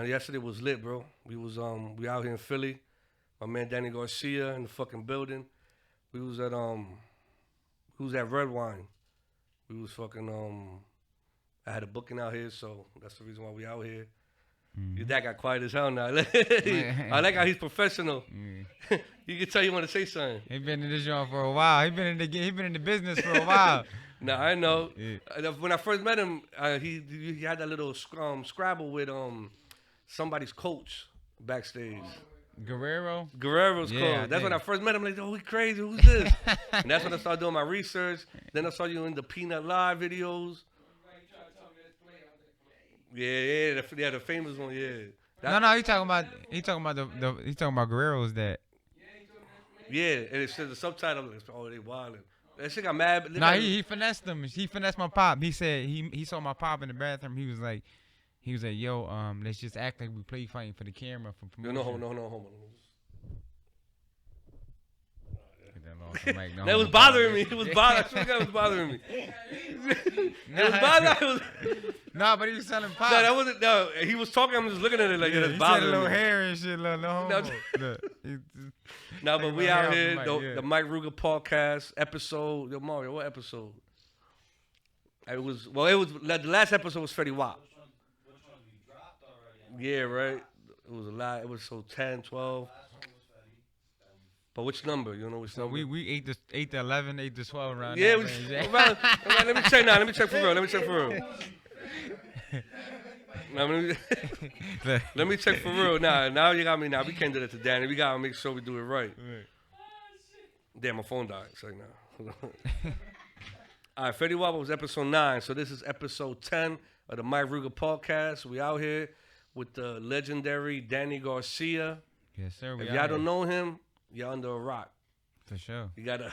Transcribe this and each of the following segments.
Yesterday was lit, bro. We out here in Philly. My man Danny Garcia in the fucking building. We was at Red Wine. We was fucking I had a booking out here, so that's the reason why we out here. Your dad got quiet as hell now. I like how he's professional. You can tell you want to say something. He been in this joint for a while. He been in the business for a while. Nah, I know. When I first met him, he had that little scrabble with somebody's coach backstage. Guerrero's coach. That's when I first met him. Like, oh, he crazy. Who's this? And that's when I started doing my research. Then I saw you in the Peanut Live videos. Yeah, the famous one. Yeah. No, he talking about Guerrero's that. Yeah, and it says the subtitle. Oh, they wildin'. That shit got mad. Nah, he finessed them. He finessed my pop. He said he saw my pop in the bathroom. He was like, yo, let's just act like we play fighting for the camera for promotion. No, hold on. That was bothering me. It was bothering. I swear that was bothering me. It was bothering. Nah, but he was selling pop. No, that wasn't. No, he was talking. I'm just looking at it like it's bothering me. He said a little hair and shit. No, but we out here. The Mike Ruga podcast episode. Yo, Mario, what episode? It was the last episode was Fetty Wap. Which one we dropped already? Yeah, right. It was a lot. It was so 10, 12. But which number? You know which number? So we 8 to 11, 8 to 12 around. Yeah, that let me check now. Let me check for real. Now, let me check for real. Now you got me. Now we can't do that to Danny. We gotta make sure we do it right. Damn, my phone died. So now. All right, Fetty Wap was episode 9. So this is episode 10 of the Mike Ruga podcast. We out here with the legendary Danny Garcia. Yes, sir. If y'all don't know him, you're under a rock. For sure. You gotta.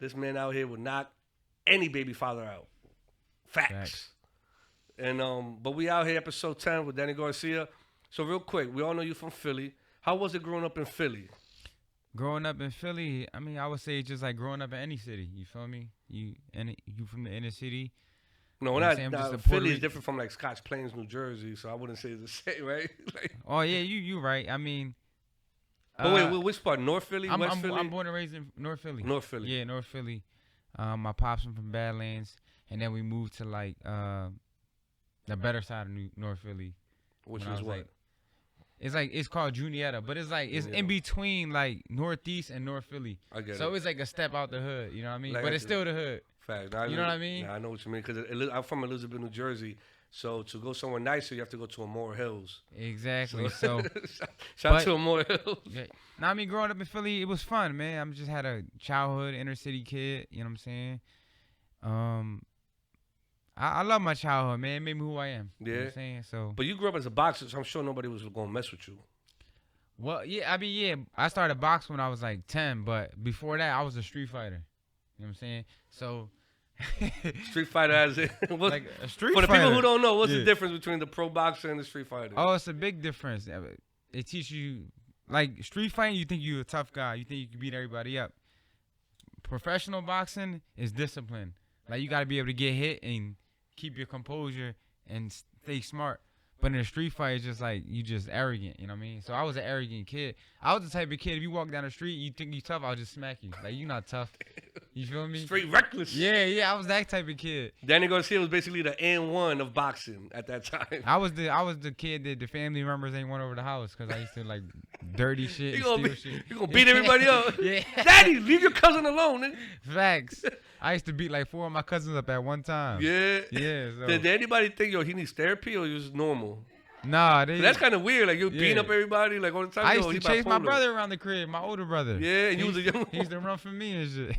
This man out here would knock any baby father out. Facts. And but we out here episode 10 with Danny Garcia. So real quick, we all know you from Philly. How was it growing up in Philly? Growing up in Philly, I mean, I would say it's just like growing up in any city. You feel me? You from the inner city. No, Philly is different from like Scotch Plains, New Jersey. So I wouldn't say it's the same, right? Like, oh yeah, you right. I mean. But wait, which part? North Philly, West Philly? I'm born and raised in North Philly. North Philly. Yeah, North Philly. My pops from Badlands, and then we moved to like the better side of North Philly. Which is what? It's called Juniata, but it's in between like Northeast and North Philly. I get it. So it's like a step out the hood, you know what I mean? Like but it's still the hood. Fact. You know what I mean? Yeah, I know what you mean because I'm from Elizabeth, New Jersey. So to go somewhere nicer, you have to go to Amore Hills. Exactly. So shout out to Amore Hills. Yeah. Now, I mean, growing up in Philly, it was fun, man. I just had a childhood inner city kid. You know what I'm saying? I love my childhood, man. It made me who I am. Yeah. You know what I'm saying? So. But you grew up as a boxer, so I'm sure nobody was going to mess with you. Well, yeah. I mean, yeah. I started boxing when I was like 10, but before that, I was a street fighter. You know what I'm saying? So. Street fighter as it like a street for the fighter. people who don't know, what's the difference between the pro boxer and the street fighter? Oh, it's a big difference. It teaches you, like street fighting, you think you're a tough guy, you think you can beat everybody up. Professional boxing is discipline. Like you got to be able to get hit and keep your composure and stay smart. But in a street fight, it's just like you just arrogant, you know what I mean? So I was an arrogant kid. I was the type of kid, if you walk down the street, you think you tough, I'll just smack you. Like, you not tough. You feel me? Straight reckless. Yeah, I was that type of kid. Danny Garcia was basically the N1 of boxing at that time. I was the kid that the family members ain't went over the house because I used to, like, dirty shit and steal shit. You gonna beat everybody up? Yeah. Daddy, leave your cousin alone, nigga. Facts. I used to beat like 4 of my cousins up at one time. Yeah. Yeah. So. Did anybody think, yo, he needs therapy or just normal? Nah, that's kind of weird. Like you beating up everybody like all the time. I used to chase my brother around the crib, my older brother. Yeah, and you was a young one. He used to run from me and shit.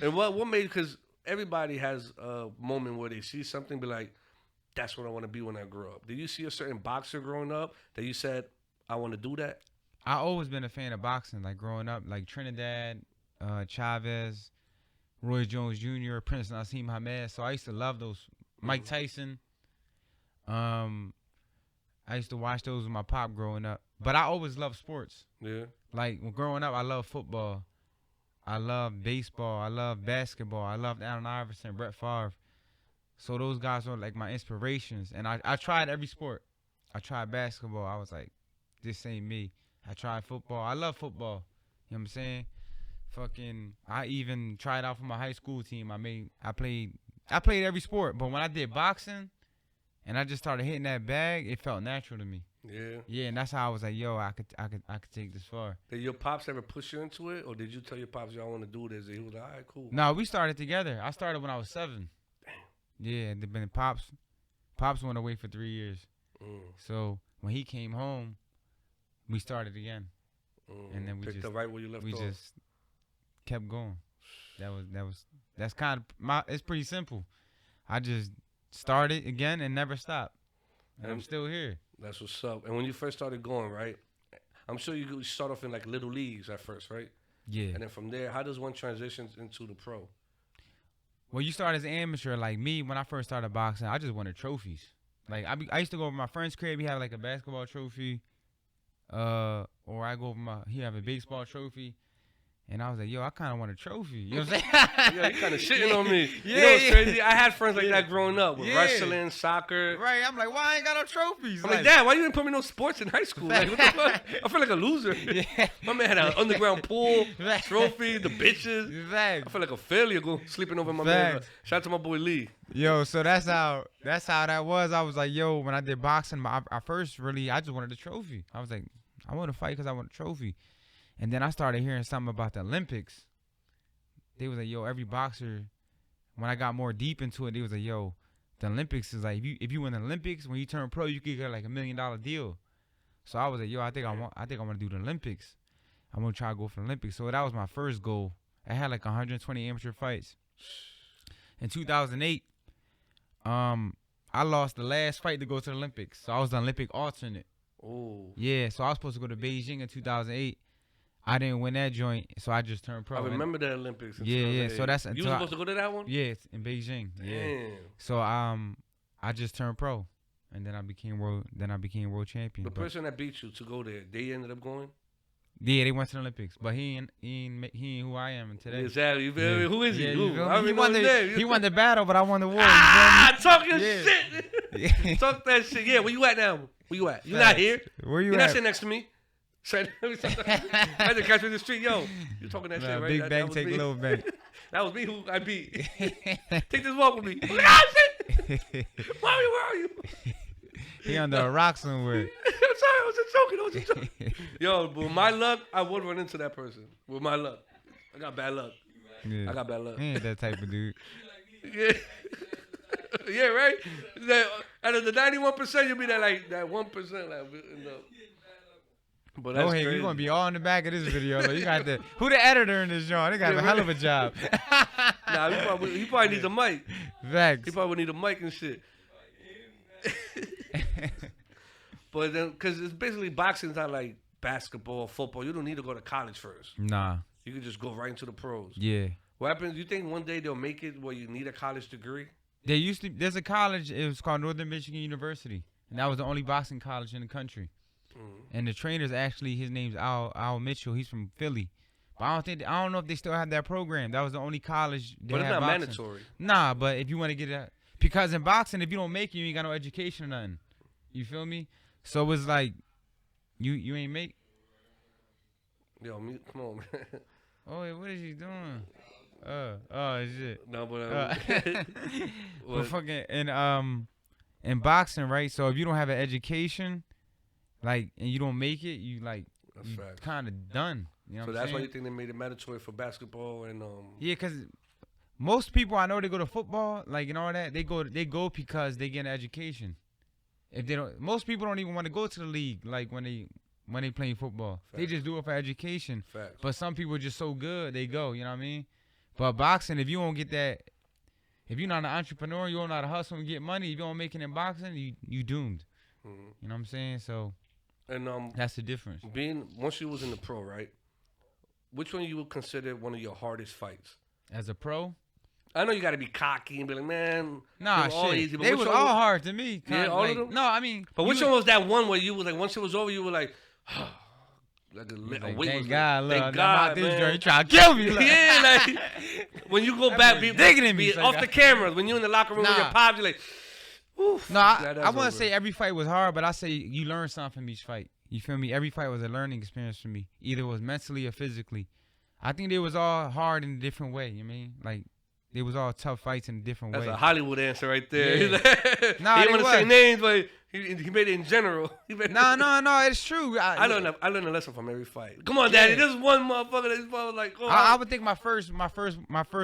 And what made? Because everybody has a moment where they see something, be like, "That's what I want to be when I grow up." Did you see a certain boxer growing up that you said, "I want to do that"? I always been a fan of boxing. Like growing up, like Trinidad, Chavez, Roy Jones Jr., Prince Nassim Hamed. So I used to love those. Mike Tyson. I used to watch those with my pop growing up. But I always loved sports. Yeah. Like, when growing up, I loved football. I loved baseball. I loved basketball. I loved Allen Iverson, Brett Favre. So those guys were, like, my inspirations. And I tried every sport. tried basketball. I was like, this ain't me. I tried football. I love football. You know what I'm saying? Fucking, I even tried out for my high school team. I played every sport, but when I did boxing and I just started hitting that bag, it felt natural to me. Yeah. Yeah, and that's how I was like, yo, I could take this far. Did your pops ever push you into it, or did you tell your pops y'all want to do this? And he was like, all right, cool. No, we started together. I started when I was 7. Damn. Yeah, and then pops went away for 3 years. So when he came home, we started again, and then we picked up right where you left off. just kept going. That's kind of it's pretty simple. I just started again and never stopped, and I'm still here. That's what's up. And when you first started going, right, I'm sure you start off in like little leagues at first, right? Yeah. And then from there, how does one transition into the pro? Well, you start as an amateur. Like me, when I first started boxing, I just wanted trophies. Like I used to go over my friend's crib. He had like a basketball trophy, or I go over he have a baseball trophy. And I was like, yo, I kind of want a trophy. You know what I'm saying? Yo, you kind of shitting on me. Yeah, You know what's crazy? I had friends like that growing up with Yeah. wrestling, soccer. Right. I'm like, why I ain't got no trophies? I'm like, Dad, why you didn't put me in no sports in high school? Like, what the fuck? I feel like a loser. Yeah. My man had an underground pool, Right. trophy, the bitches. I Facts. feel like a failure sleeping over my man. Facts. Shout out to my boy Lee. Yo, so that's how that was. I was like, yo, when I did boxing, I just wanted a trophy. I was like, I want to fight because I want a trophy. And then I started hearing something about the Olympics. They was like, yo, every boxer, when I got more deep into it, they was like, yo, the Olympics is like, if you win the Olympics, when you turn pro, you could get like $1 million deal. So I was like, yo, I think I want to do the Olympics. I'm gonna try to go for the Olympics. So that was my first goal. I had like 120 amateur fights. In 2008, I lost the last fight to go to the Olympics. So I was the Olympic alternate. Oh. Yeah, so I was supposed to go to Beijing in 2008. I didn't win that joint, so I just turned pro. I remember the Olympics. Yeah. So that's you were supposed to go to that one? Yeah, it's in Beijing. Damn. Yeah. So I just turned pro, and then I became world champion. The But person that beat you to go there, they ended up going? yeah, they went to the Olympics, but he ain't who I am today. Exactly. You feel me? Who is he? Yeah, Who? you feel I me? don't even know his name. He won the battle, but I won the war. Talking Yeah. shit. Talk that shit. Yeah, where you at now? Where you at? You not Facts. here? Where you You're at? not sitting next to me. I just catch me in the street. Yo, you talking that shit, right? Big That bang was take me. little bang. That was me who I beat. Take this walk with me. Ah, shit. Mommy, where are you? He under a rock somewhere. I'm sorry, I was just joking. Yo, but with my luck, I would run into that person. With my luck. I got bad luck. Yeah. I got bad luck. He ain't that type of dude. Yeah. Yeah, right? Out of the 91%, you'll be that 1%. But that's Hey, crazy. you're gonna be all in the back of this video. Like, you got who the editor in this joint? They got a hell of a job. Nah, he probably needs a mic. Facts. He probably need a mic and shit. But then, because it's basically boxing's not like basketball, football. You don't need to go to college first. Nah. You can just go right into the pros. Yeah. What happens? You think one day they'll make it where you need a college degree? There's a college, it was called Northern Michigan University. And that was the only boxing college in the country. And the trainer's actually, his name's Al Mitchell. He's from Philly. But I don't know if they still have that program. That was the only college they But it's had not boxing. mandatory. Nah, but if you want to get that, because in boxing, if you don't make it, you ain't got no education or nothing. You feel me? So it's like, you ain't make. Yo, come on, man. Oh, wait, what is he doing? Shit. No, but But fucking in boxing, right? So if you don't have an education, and you don't make it, you kind of done. You know so what I'm that's saying? why you think they made it mandatory for basketball and Yeah, because most people I know, they go to football, and all that. They go because they get an education. If they don't, most people don't even want to go to the league. When they playing football, Facts. they just do it for education. Facts. But some people are just so good, they go. You know what I mean? But boxing, if you don't get that, if you're not an entrepreneur, you don't know how to hustle and get money. If you don't make it in boxing, you doomed. Mhm. You know what I'm saying? So And that's the difference. once you was in the pro, right? Which one you would consider one of your hardest fights? As a pro, I know you got to be cocky and be like, man, nah, they were all shit. easy, but They which was one all was- hard to me. Yeah, Kinda all of them? No, I mean, But which one was that one where you was like, once it was over, you were like, like a weight Thank was God, like, look, thank I'm out God, this man. joint. You trying to kill me? Look. Yeah, like when you go That back, boy be digging in me, be so off God. the cameras. When you in the locker room with your Nah. pops, you're like, Oof, No, glad I that's wouldn't over. say every fight was hard, but I say you learn something from each fight. You feel me? Every fight was a learning experience for me. Either it was mentally or physically. I think they was all hard in a different way. You mean like they was all tough fights in a different That's way. a Hollywood answer right there. Yeah. He's like, Nah, he they didn't want to say was. names, but he made it in general. No, it's true. I learned a lesson from every fight. Come on, Daddy. Yeah. This is one motherfucker that's probably like, oh, I would think my first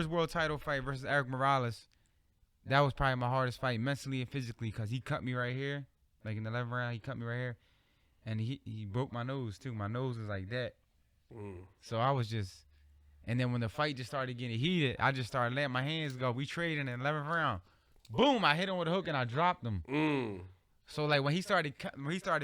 world title fight versus Eric Morales, that was probably my hardest fight mentally and physically because he cut me right here, like in the 11th round. He cut me right here, and he broke my nose too. My nose was like that. So I was just, and then when the fight just started getting heated, I just started letting my hands go. We traded in the 11th round. Boom! I hit him with a hook and I dropped him. So like when he started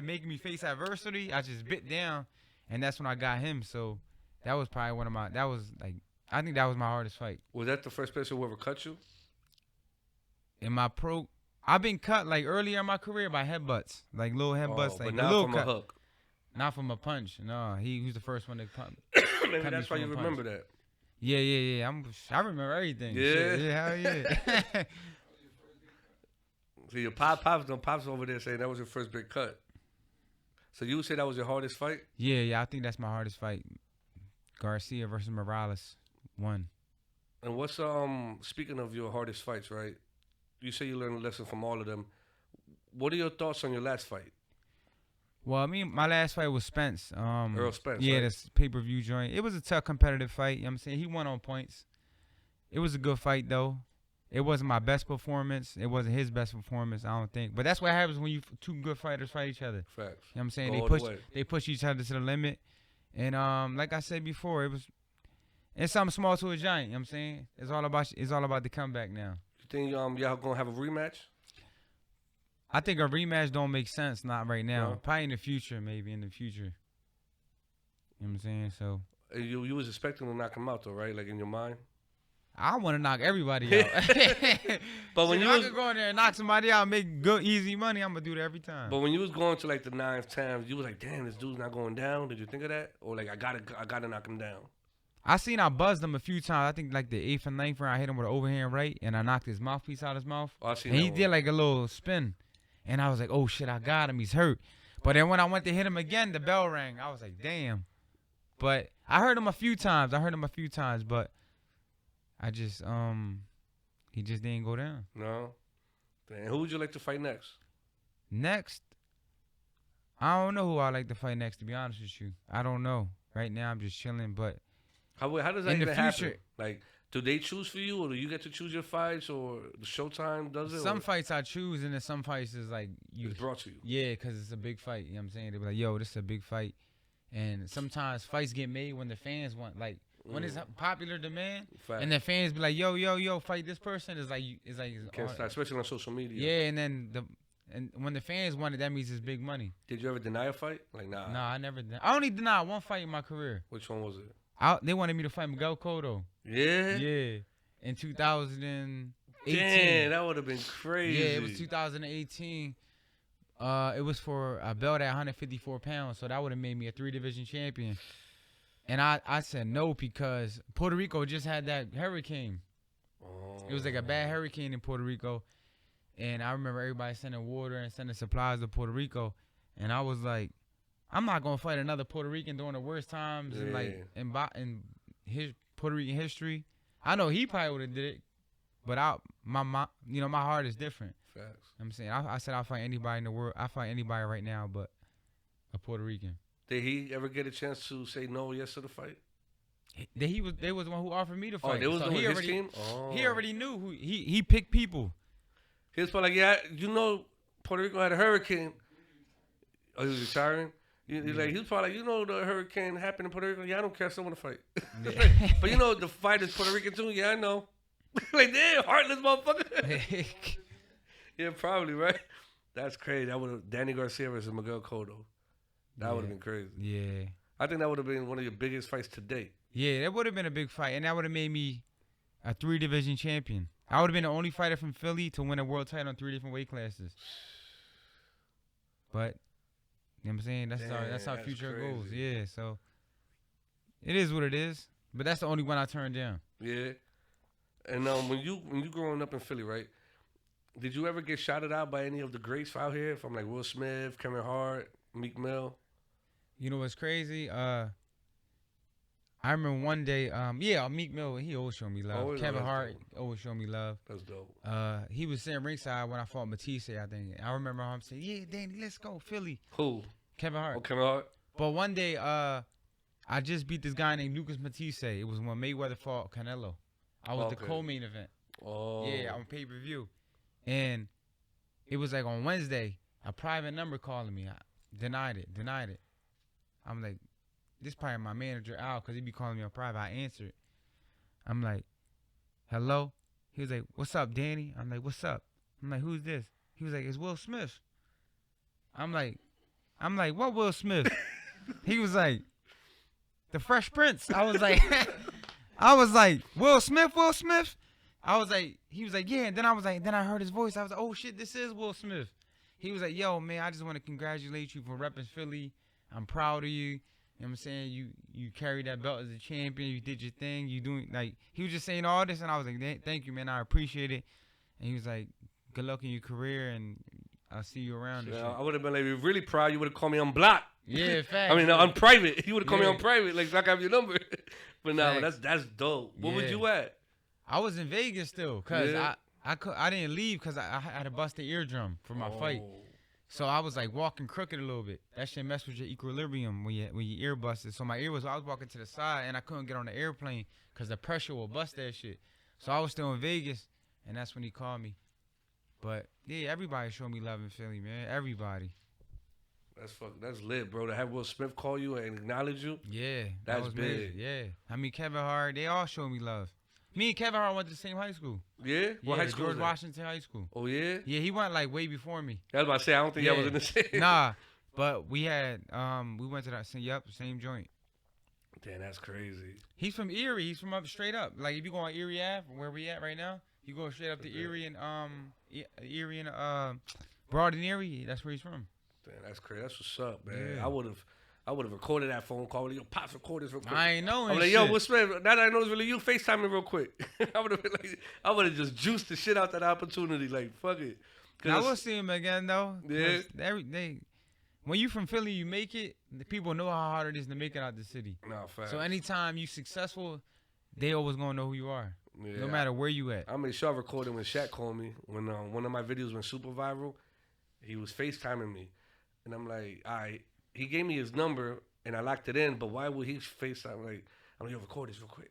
making me face adversity, I just bit down, and that's when I got him. So that was probably I think that was my hardest fight. Was that the first person who ever cut you? In my pro, I've been cut like earlier in my career by headbutts, like little headbutts, but like not a little from cut. a hook. Not from a punch. No, he was the first one to cut. Maybe cut me that's why from you a remember punch. that. Yeah. I remember everything. Yeah? Shit, hell yeah. See, your pops over there saying that was your first big cut. So you would say that was your hardest fight? Yeah. I think that's my hardest fight. Garcia versus Morales, won. And what's speaking of your hardest fights, right? You say you learned a lesson from all of them. What are your thoughts on your last fight? Well, I mean, my last fight was Spence. Errol Spence, Yeah, right? this pay-per-view joint. It was a tough competitive fight. You know what I'm saying? He won on points. It was a good fight, though. It wasn't my best performance. It wasn't his best performance, I don't think. But that's what happens when two good fighters fight each other. Facts. You know what I'm saying? Go all the way. They push each other to the limit. And like I said before, it's something small to a giant. You know what I'm saying? It's all about the comeback now. You think y'all gonna have a rematch? I think a rematch don't make sense, not right now. No. Probably in the future, maybe in the future. You know what I'm saying? So You was expecting to knock him out though, right? Like in your mind. I want to knock everybody out. But when If you I was, could go in there and knock somebody out, and make good easy money, I'm gonna do that every time. but when you was going to like the 9th, 10th, you was like, damn, this dude's not going down. Did you think of that? Or like I gotta knock him down. I buzzed him a few times. I think like the 8th and 9th round, I hit him with an overhand right, and I knocked his mouthpiece out of his mouth. Oh, I seen And that he one. did like a little spin, and I was like, oh shit, I got him. He's hurt. But then when I went to hit him again, the bell rang. I was like, damn. But I heard him a few times, but I just he just didn't go down. No. Damn. Who would you like to fight next? Next, I don't know who I'd like to fight next, to be honest with you. I don't know. Right now, I'm just chilling, but How does that in the even happen? future- Like, do they choose for you, or do you get to choose your fights, or the Showtime does it? some or fights I choose, and then some fights is like you. it's brought to you. Yeah, because it's a big fight. You know what I'm saying? They be like, yo, this is a big fight. And sometimes fights get made when the fans want, like, when it's popular demand, Fact. and the fans be like, yo, fight this person. It's like, Can't stop, especially on social media. yeah, and then when the fans want it, that means it's big money. Did you ever deny a fight? Like, nah. No, I never did. I only denied one fight in my career. Which one was it? They wanted me to fight Miguel Cotto. Yeah? Yeah, in 2018. Damn, that would have been crazy. Yeah, it was 2018. It was for a belt at 154 pounds, so that would have made me a 3-division champion. And I said no because Puerto Rico just had that hurricane. It was like a bad hurricane in Puerto Rico. And I remember everybody sending water and sending supplies to Puerto Rico. And I was like, I'm not going to fight another Puerto Rican during the worst times in his Puerto Rican history. I know he probably would have did it, but my heart is different. Facts. You know what I'm saying, I said I'll fight anybody in the world. I fight anybody right now, but a Puerto Rican. Did he ever get a chance to say no, yes to the fight? They was the one who offered me to Oh, fight. they was So doing he his already, team? Oh. He already knew who he picked people. He was probably like, yeah, you know, Puerto Rico had a hurricane. Oh, he was retiring? He was probably like, you know, the hurricane happened in Puerto Rico. Yeah, I don't care. I still want to fight. But you know, the fight is Puerto Rican too. Yeah, I know. Like, damn, heartless motherfucker. Yeah, probably, right? That's crazy. That would have Danny Garcia versus Miguel Cotto. That would have been crazy. Yeah. I think that would have been one of your biggest fights to date. Yeah, that would have been a big fight, and that would have made me a 3-division champion. I would have been the only fighter from Philly to win a world title in 3 different weight classes. But, you know what I'm saying? That's how future crazy. goes. Yeah, so it is what it is. But that's the only one I turned down. Yeah. And when you growing up in Philly, right? Did you ever get shouted out by any of the greats out here, from like Will Smith, Kevin Hart, Meek Mill? You know what's crazy? I remember one day, Meek Mill, he always showed me love. Always, Kevin that's Hart dope. always showed me love. That's dope. He was sitting ringside when I fought Matisse, I think. I remember him saying, "Yeah, Danny, let's go, Philly." Who? Kevin Hart. Oh, Kevin Hart. But one day, I just beat this guy named Lucas Matisse. It was when Mayweather fought Canelo. I was the co-main event. Oh. Yeah, on pay-per-view. And it was like on Wednesday, a private number calling me. I denied it. I'm like, this probably my manager, Al, because he be calling me on private. I answered. I'm like, hello? He was like, what's up, Danny? I'm like, what's up? I'm like, who's this? He was like, it's Will Smith. I'm like, what Will Smith? He was like, the Fresh Prince. I was like, Will Smith? I was like, he was like, yeah. And then I heard his voice. I was like, oh shit, this is Will Smith. He was like, yo, man, I just want to congratulate you for repping Philly. I'm proud of you. You know what I'm saying? You carried that belt as a champion. You did your thing. You doing, like, he was just saying all this. And I was like, thank you, man. I appreciate it. And he was like, good luck in your career. And I'll see you around. And Yeah, shit. I would have been like, really proud. You would have called me on block. Yeah, facts. I mean, on private. You would have called me Yeah. on private. Like, I have your number. But nah, Facts. that's dope. What was Yeah. you at? I was in Vegas still because Yeah. I didn't leave because I had to bust the eardrum for my fight. So I was like walking crooked a little bit. That shit messed with your equilibrium when your ear busted. So my ear I was walking to the side and I couldn't get on the airplane because the pressure will bust that shit. So I was still in Vegas and that's when he called me. But yeah, everybody showed me love in Philly, man. Everybody. That's lit, bro. To have Will Smith call you and acknowledge you. Yeah, That's that was big. major. Yeah, I mean Kevin Hart, they all showed me love. Me and Kevin Hart went to the same high school. Yeah? What high school George was that? Washington High School. Oh, yeah? Yeah, he went like way before me. I was about to say, I don't think y'all was in the same. Nah, but we had we went to that same joint. Damn, that's crazy. He's from Erie. He's from up straight up. Like if you go on Erie Ave, where we at right now, you go straight up to Erie and Broad and Erie. That's where he's from. Damn, that's crazy. That's what's up, man. Yeah. I would have recorded that phone call. Yo, Pops, record this real quick. I ain't know. I'm like, yo, Will Smith, now that I know it's really you, FaceTime me real quick. I would have just juiced the shit out that opportunity. Like, fuck it. I will see him again though. Yeah. When you from Philly, you make it. The people know how hard it is to make it out the city. Nah, facts. So anytime you successful, they always gonna know who you are. Yeah, No matter where you at. I made sure I recorded when Shaq called me. When one of my videos went super viral, he was FaceTiming me. And I'm like, all right. He gave me his number, and I locked it in, but why would he FaceTime? I'm like, yo, record this real quick.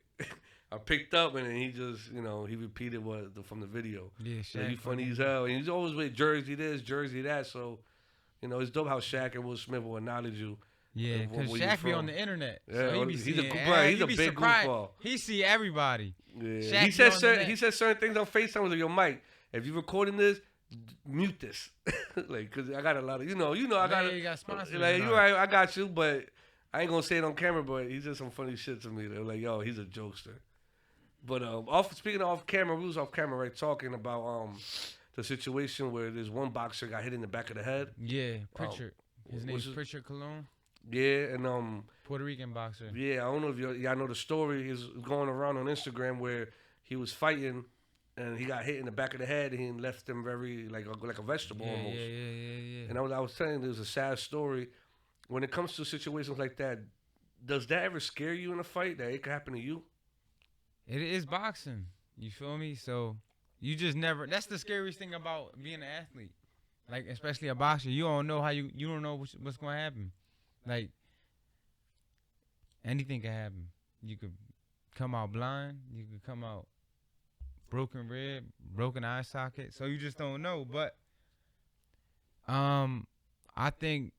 I picked up, and then he just, he repeated from the video. Yeah, Like, Shaq. he funny as hell. And he's always with Jersey this, Jersey that. So, it's dope how Shaq and Will Smith will acknowledge you. Yeah, and because where you Shaq be from. on the internet. Yeah, So he be he's seeing a good brother. He's you a be big surprised. goofball. He see everybody. Yeah. Shaq He be said on the certain net. he said certain things on FaceTime with your mic. If you're recording this, mute this. Like, cause I got a lot of I got you got sponsors like and you all. right, I got you, but I ain't gonna say it on camera. But he said some funny shit to me. They're like, yo, he's a jokester. But speaking of off camera, we was off camera, right, talking about the situation where this one boxer got hit in the back of the head. Yeah, Pritchard. His what's name's his- Pritchard Cologne. Yeah, and Puerto Rican boxer. yeah, I don't know if y'all know the story. Is going around on Instagram where he was fighting and he got hit in the back of the head and he left him very like a vegetable Yeah, almost. yeah. And I was telling you, there's a sad story. When it comes to situations like that, does that ever scare you in a fight that it could happen to you? It is boxing. You feel me? So you just never. That's the scariest thing about being an athlete, like especially a boxer. You don't know how you don't know what's going to happen. Like anything can happen. You could come out blind. You could come out broken rib, broken eye socket. So you just don't know. But I think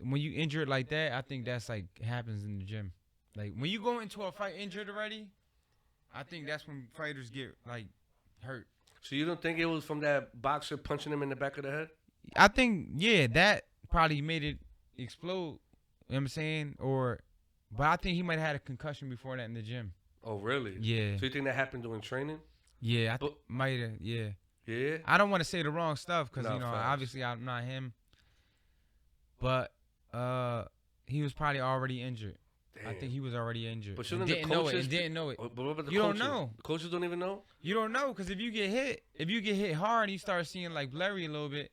when you injured like that, I think that's like happens in the gym. Like when you go into a fight injured already, I think that's when fighters get like hurt. So you don't think it was from that boxer punching him in the back of the head? I think that probably made it explode. You know what I'm saying? But I think he might have had a concussion before that in the gym. Oh, really? Yeah. So you think that happened during training? Yeah, I But- might have. Yeah. Yeah. I don't want to say the wrong stuff because No, facts. obviously I'm not him. But he was probably already injured. I think he was already injured. But And shouldn't the didn't know it. coaches And didn't know it. But what about the You don't coaches? know. The coaches don't even know? You don't know, because if you get hit hard and you start seeing like blurry a little bit,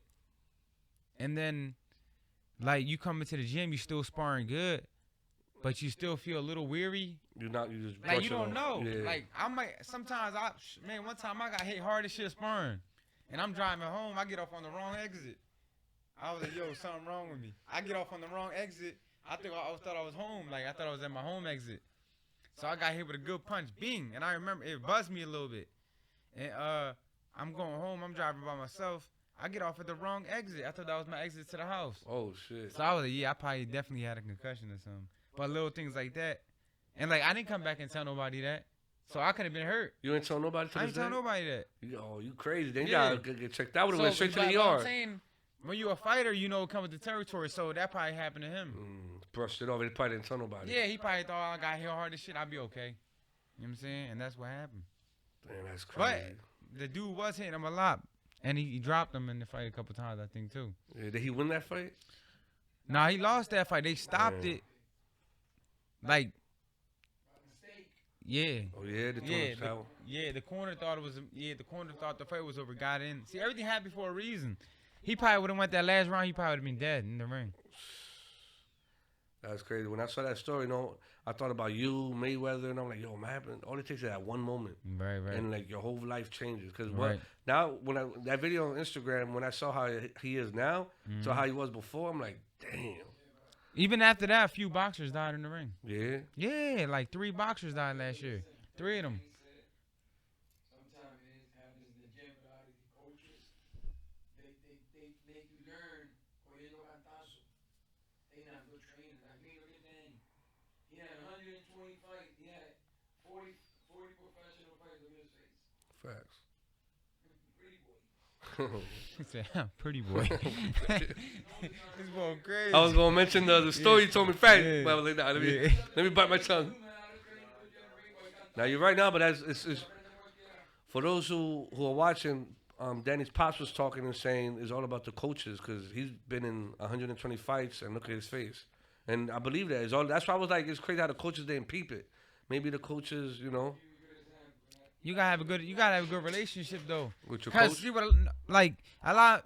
and then like you come into the gym, you still sparring good, but you still feel a little weary. You just Like brush you it don't off. know. Yeah. Like I might sometimes one time I got hit hard as shit sparring, and I'm driving home. I get off on the wrong exit. I was like, yo, something wrong with me. I get off on the wrong exit. I thought I was home. Like I thought I was at my home exit. So I got hit with a good punch, bing, and I remember it buzzed me a little bit. And I'm going home. I'm driving by myself. I get off at the wrong exit. I thought that was my exit to the house. Oh shit. So I was like, yeah, I probably definitely had a concussion or something. But little things like that, and like I didn't come back and tell nobody that, so I could have been hurt. You ain't tell nobody to I this ain't tell day? nobody that. You crazy. Then you Yeah. gotta get checked out. Would have So, went straight to the but I'm ER. saying, when you a fighter, you know it comes with the territory. So that probably happened to him. Brushed it off. They probably didn't tell nobody. Yeah, he probably thought I got hit hard as shit. I'll be okay. You know what I'm saying? And that's what happened. Damn, that's crazy. But the dude was hitting him a lot, and he dropped him in the fight a couple times, I think, too. Yeah, did he win that fight? Nah, he lost that fight. They stopped Damn. it. Like, yeah. Oh yeah, the Yeah, title. the corner thought it was. Yeah, the corner thought the fight was over. Got in. See, everything happened for a reason. He probably would have went that last round. He probably would have been dead in the ring. That's crazy. When I saw that story, I thought about you, Mayweather, and I'm like, yo, what happened? All it takes is that one moment, Right. and like your whole life changes. Cause Right. now when that video on Instagram, when I saw how he is now, to how he was before, I'm like, damn. Even after that, a few boxers died in the ring. Yeah. Yeah, like 3 boxers died last year. 3 of them. Sometimes it happens in the gym with all these coaches. They make you learn cogiendo cantazo. They not good training. Like me, look at Dan. He had 120 fights. He had 40 professional fights with his face. Facts. Pretty boy. He said, pretty boy. This boy crazy. I was gonna mention the story you told me. Fact. Yeah. Well, like, nah, let me Yeah. bite my tongue. Now you're right now, but it's for those who are watching. Danny's pops was talking and saying it's all about the coaches because he's been in 120 fights and look at his face, and I believe that. That's why I was like, it's crazy how the coaches didn't peep it. Maybe the coaches, You gotta have a good relationship though. with your Cause coach. see what, like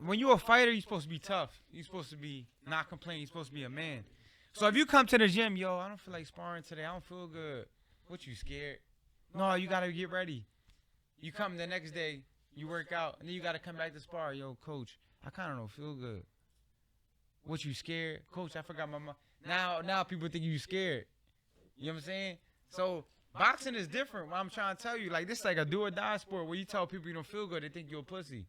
when you're a fighter, you're supposed to be tough. You're supposed to be not complain. You're supposed to be a man. So if you come to the gym, yo, I don't feel like sparring today. I don't feel good. What, you scared? No, you gotta get ready. You come the next day, you work out, and then you gotta come back to spar. Yo, coach, I kind of don't feel good. What, you scared? Coach, I forgot my now people think you scared. You know what I'm saying? So boxing is different. What I'm trying to tell you, like, this is like a do or die sport where you tell people you don't feel good, they think you're a pussy.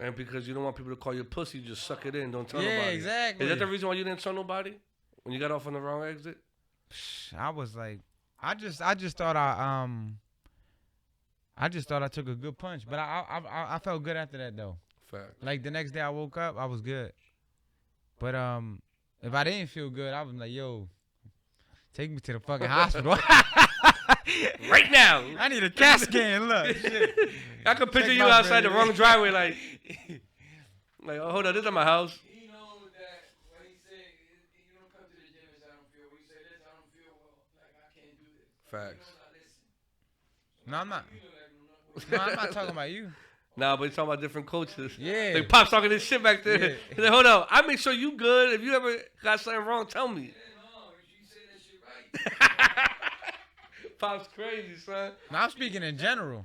And because you don't want people to call you a pussy, you just suck it in. Don't tell Yeah, nobody. exactly. Is that the reason why you didn't tell nobody when you got off on the wrong exit? I was like, I just thought I took a good punch, but I felt good after that though. Fact. Like the next day I woke up, I was good. But if I didn't feel good, I was like, yo, take me to the fucking hospital. Right now. I need a CAT scan. Look, shit. I could picture Check you my outside the brain. wrong driveway, like, oh, hold on, this is my house. He knows that when he say you don't come to the gym and say I don't feel well. You say this, I don't feel well. Like I can't do this. Facts. You know, not listen. No, I'm not. No, I'm not talking about you. Nah, but he's talking about different coaches. Yeah. Like, Pop's talking this shit back there. Yeah. He's like, hold on, I make sure you good. If you ever got something wrong, tell me. Yeah, no, you say that shit right. Pop's crazy, son. No, I'm speaking in general.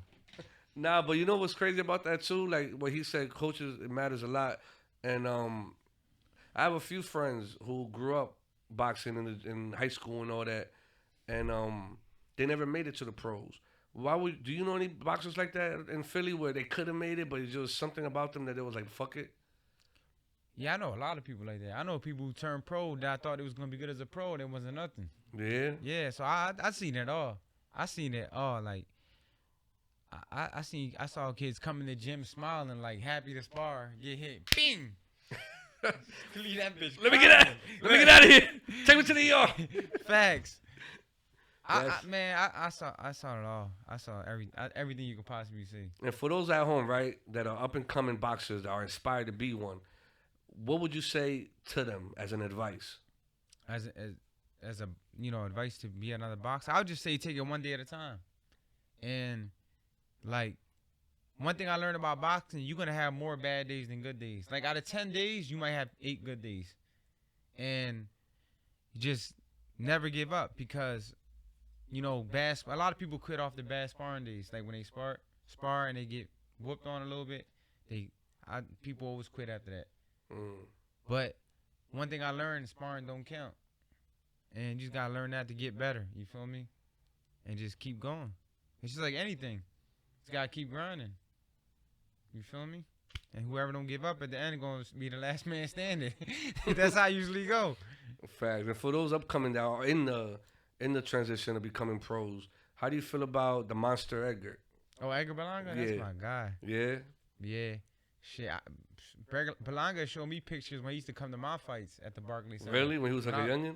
Nah, but you know what's crazy about that too? Like what he said, coaches, it matters a lot. And I have a few friends who grew up boxing in high school and all that, and they never made it to the pros. Do you know any boxers like that in Philly where they could have made it, but it's just something about them that it was like, fuck it? Yeah, I know a lot of people like that. I know people who turned pro that I thought it was gonna be good as a pro, and it wasn't nothing. Yeah. Yeah, so I seen it all. I seen it all. Like I saw kids come in the gym smiling, like happy to spar, get hit, bing. Leave that bitch. Let me get out. Let me get out of here. Take me to the ER. Facts. Yes. I saw it all. I saw everything you could possibly see. And for those at home, right, that are up and coming boxers that are inspired to be one, what would you say to them as an advice? as a advice to be another boxer, I would just say take it one day at a time. And like one thing I learned about boxing, you're gonna have more bad days than good days. Like out of 10 days, you might have 8 good days, and just never give up because a lot of people quit off the bad sparring days. Like when they spar and they get whooped on a little bit, people always quit after that. But one thing I learned, sparring don't count. And you just gotta learn that to get better. You feel me? And just keep going. It's just like anything. Just gotta keep grinding. You feel me? And whoever don't give up at the end gonna be the last man standing. That's how I usually go. Fact. And for those upcoming that are in the transition of becoming pros, how do you feel about the monster Edgar? Oh, Edgar Berlanga? Yeah. That's my guy. Yeah? Yeah. Shit. Berlanga showed me pictures when he used to come to my fights at the Barclays Center. Really? When he was like a youngin'?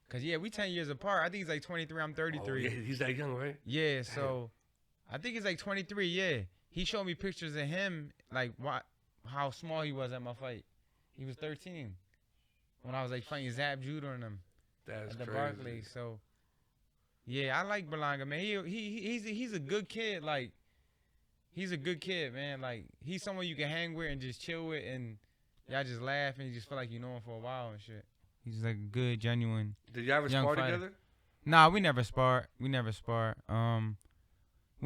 Cause we 10 years apart. I think he's like 23. I'm 33. Oh, yeah, he's that young, right? Yeah, so I think he's like 23. Yeah, he showed me pictures of him, like how small he was at my fight. He was 13 when I was like fighting Zab Judah and them That's at the crazy. Barclays. So yeah, I like Berlanga, man. He's a good kid. Like he's a good kid, man. Like he's someone you can hang with and just chill with, and y'all just laugh and you just feel like you know him for a while and shit. He's like a good, genuine. Did you ever young spar fighter. together? Nah, we never sparred. We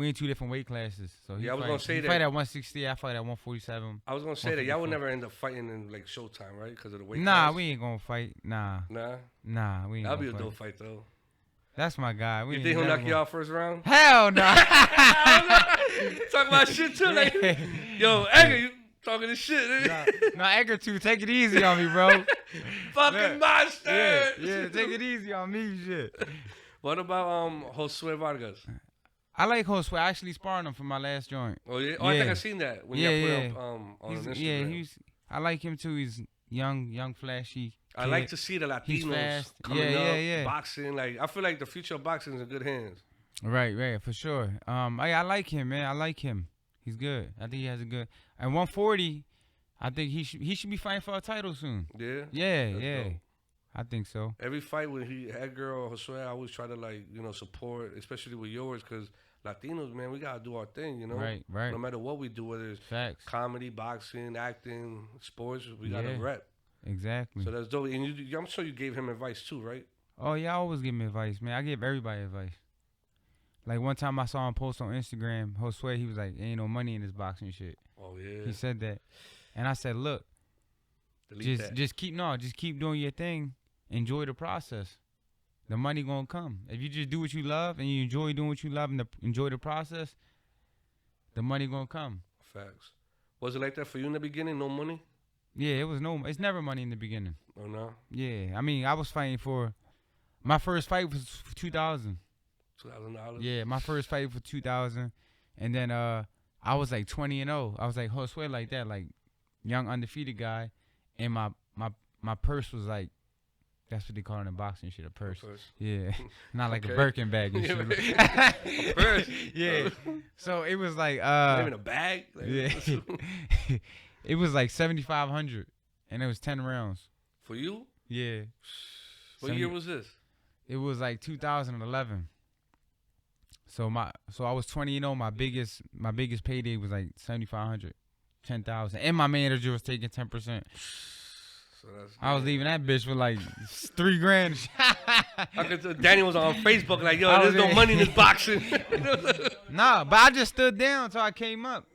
in 2 different weight classes. So Yeah, I was gonna say he that. fight at 160. I fight at 147. I was gonna say that y'all would never end up fighting in like Showtime, right? Because of the weight Nah, class. we ain't gonna fight. Nah, Nah, we ain't. that'll be gonna a fight. dope fight though. That's my guy. You think he'll knock you out first round? Hell no. Talk about shit too, like yo, Edgar, you talking this shit? No, Edgar too. Take it easy on me, bro. Fucking monster. Yeah. Take it easy on me, shit. What about Josue Vargas? I like Josue. I actually sparring him for my last joint. Oh yeah. Oh, I think Yeah. I seen that when Yeah, you put yeah. up on Instagram. He's. I like him too. He's young, flashy. I kid. like to see the He's Latinos fast. coming up, Yeah. boxing. Like I feel like the future of boxing is in good hands. Right, for sure. I like him, man. I like him. He's good. I think he has a good. At 140, I think he should be fighting for a title soon. Yeah. Yeah. dope. I think so. Every fight when Edgar or Josue, I always try to support, especially with yours, because Latinos, man, we gotta do our thing, Right. No matter what we do, whether it's Facts. comedy, boxing, acting, sports, we gotta Yeah. rep. Exactly. So that's dope. And I'm sure you gave him advice too, right? Oh yeah, I always give me advice, man. I give everybody advice. Like one time I saw him post on Instagram, Josue, he was like, "Ain't no money in this boxing shit." Oh yeah. He said that, and I said, "Look, Delete that. just keep doing your thing. Enjoy the process. The money gonna come. If you just do what you love and you enjoy doing what you love and enjoy the process, the money gonna come." Facts. Was it like that for you in the beginning? No money? Yeah, it's never money in the beginning. Oh no. Yeah, I mean, I was fighting for, my first fight was for 2,000. $2,000. Yeah, my first fight for 2,000, and then I was like 20-0. I was like Josue like that, like young undefeated guy, and my purse was like, that's what they call it in boxing shit, a purse. Yeah, not like a Birkin bag and shit. A purse. Yeah. So it was like Maybe in a bag. Like, yeah. It was like 7,500, and it was 10 rounds. For you? Yeah. What year was this? It was like 2011. So I was 20-0. My biggest payday was like 7,500, 10,000, and my manager was taking 10%. So that's I was leaving that bitch with like $3,000. Danny was on Facebook like, yo, I there's was no in- money in this boxing. Nah, but I just stood down until I came up.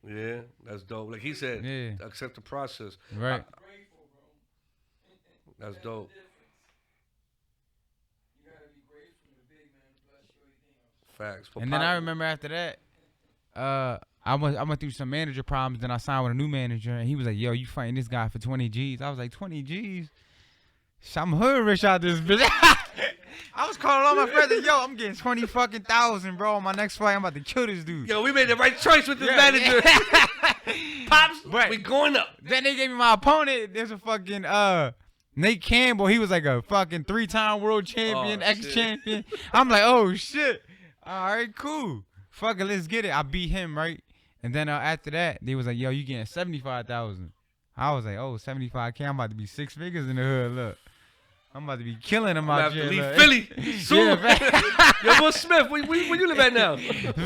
Yeah, that's dope. Like he said, Yeah. accept the process. Right. Grateful, bro. That's dope. You gotta be grateful to the big man to bless you everything else. Facts. But And then I Pop- remember after that, I went through some manager problems. Then I signed with a new manager, and he was like, "Yo, you fighting this guy for 20 G's?" I was like, 20 G's? I'm hood rich out this bitch. I was calling all my friends, like, "Yo, I'm getting 20 fucking thousand, bro. On my next fight, I'm about to kill this dude." Yo, we made the right choice with this Yeah. manager. Pops, Right. we going up. Then they gave me my opponent. There's a fucking Nate Campbell. He was like a fucking 3-time world champion, Oh, ex-champion. I'm like, oh shit. All right, cool. Fuck it, let's get it. I beat him, right? And then after that, they was like, yo, you getting 75,000. I was like, oh, 75K. I'm about to be 6 figures in the hood. Look. I'm about to be killing him I'm out gonna have to here. leave look. Philly soon. Yeah, man. Yo, Will Smith, where you live at now?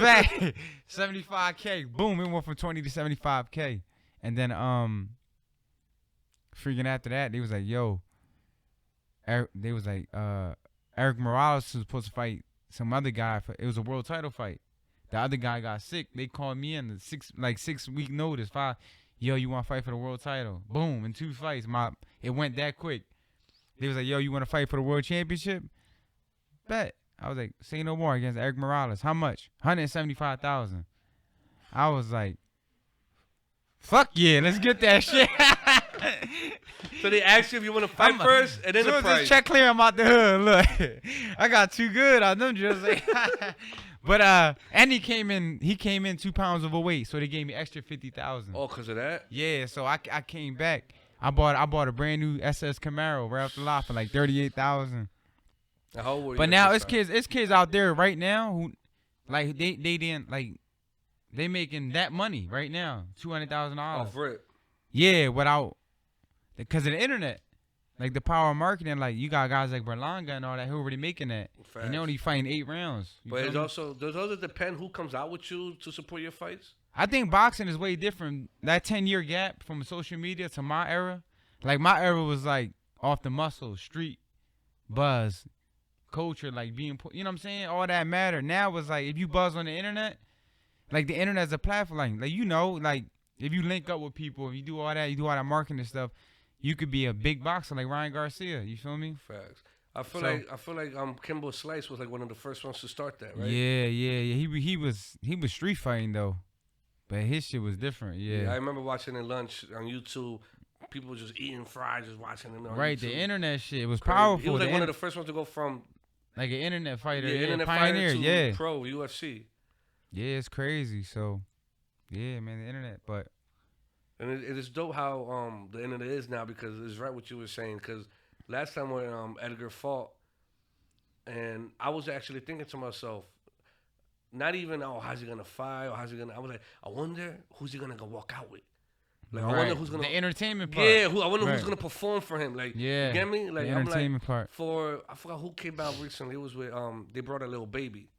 Right. 75K. Boom. It went from 20 to 75K. And then freaking after that, they was like, yo, Eric Morales was supposed to fight some other guy. It was a world title fight. The other guy got sick. They called me in 6 week notice. Yo, you want to fight for the world title? Boom. In 2 fights. It went that quick. They was like, yo, you want to fight for the world championship? Bet. I was like, say no more against Eric Morales. How much? 175,000. I was like, fuck yeah, let's get that shit. So they asked you if you want to fight first, and then the price. This check clear, I'm out the hood. Look, I got too good on them just But and he came in 2 pounds overweight, so they gave me extra 50,000. Oh, cause of that? Yeah, so I came back. I bought a brand new SS Camaro right off the lot for like 38,000. How old were you But at now this it's kids out there right now who like they didn't like they making that money right now, $200,000. Off rip. Yeah, without because of the internet, like the power of marketing. Like you got guys like Berlanga and all that who already making that, and they only fighting 8 rounds. But it's also does it depend who comes out with you to support your fights? I think boxing is way different. That 10-year gap from social media to my era, like my era was like off the muscle, street, buzz, culture, like being, you know what I'm saying? All that mattered. Now it's like if you buzz on the internet, like the internet's a platform. Like you know, like if you link up with people, if you do all that marketing stuff, you could be a big boxer like Ryan Garcia. You feel me? Facts. I feel like Kimbo Slice was like one of the first ones to start that, right? Yeah. He was street fighting though. But his shit was different, yeah. I remember watching it lunch on YouTube. People just eating fries, just watching it on right, YouTube. The internet shit was Crazy. powerful. He was like one of the first ones to go from like an internet fighter, internet pioneer, fighter to pro UFC. Yeah, it's crazy. So, yeah, man, the internet. But and it is dope how the internet is now because it's right what you were saying. Because last time when Edgar fought, and I was actually thinking to myself. Not even, how's he gonna fight or how's he gonna? I was like, I wonder who's he gonna go walk out with. Like, right. I wonder who's gonna the entertainment part. Yeah, I wonder who's gonna perform for him. Like, yeah, you get me? Like, the entertainment part. I forgot who came out recently. It was with they brought a little baby.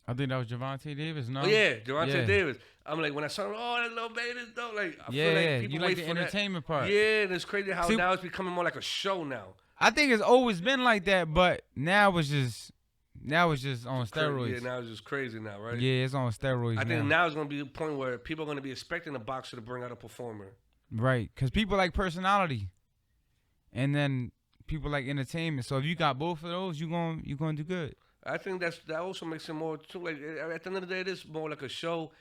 I think that was Gervonta Davis. No, oh yeah, Gervonta Davis. I'm like when I saw him, that little baby is dope. Like, I feel like people you wait like the for entertainment that. part. Yeah, and it's crazy how now it's becoming more like a show now. I think it's always been like that, but now it's just on steroids. Yeah, now it's just crazy now, right? Yeah, it's on steroids. I think now it's gonna be a point where people are gonna be expecting a boxer to bring out a performer. Right, because people like personality, and then people like entertainment. So if you got both of those, you gonna do good. I think that also makes it more too. Like at the end of the day, it is more like a show.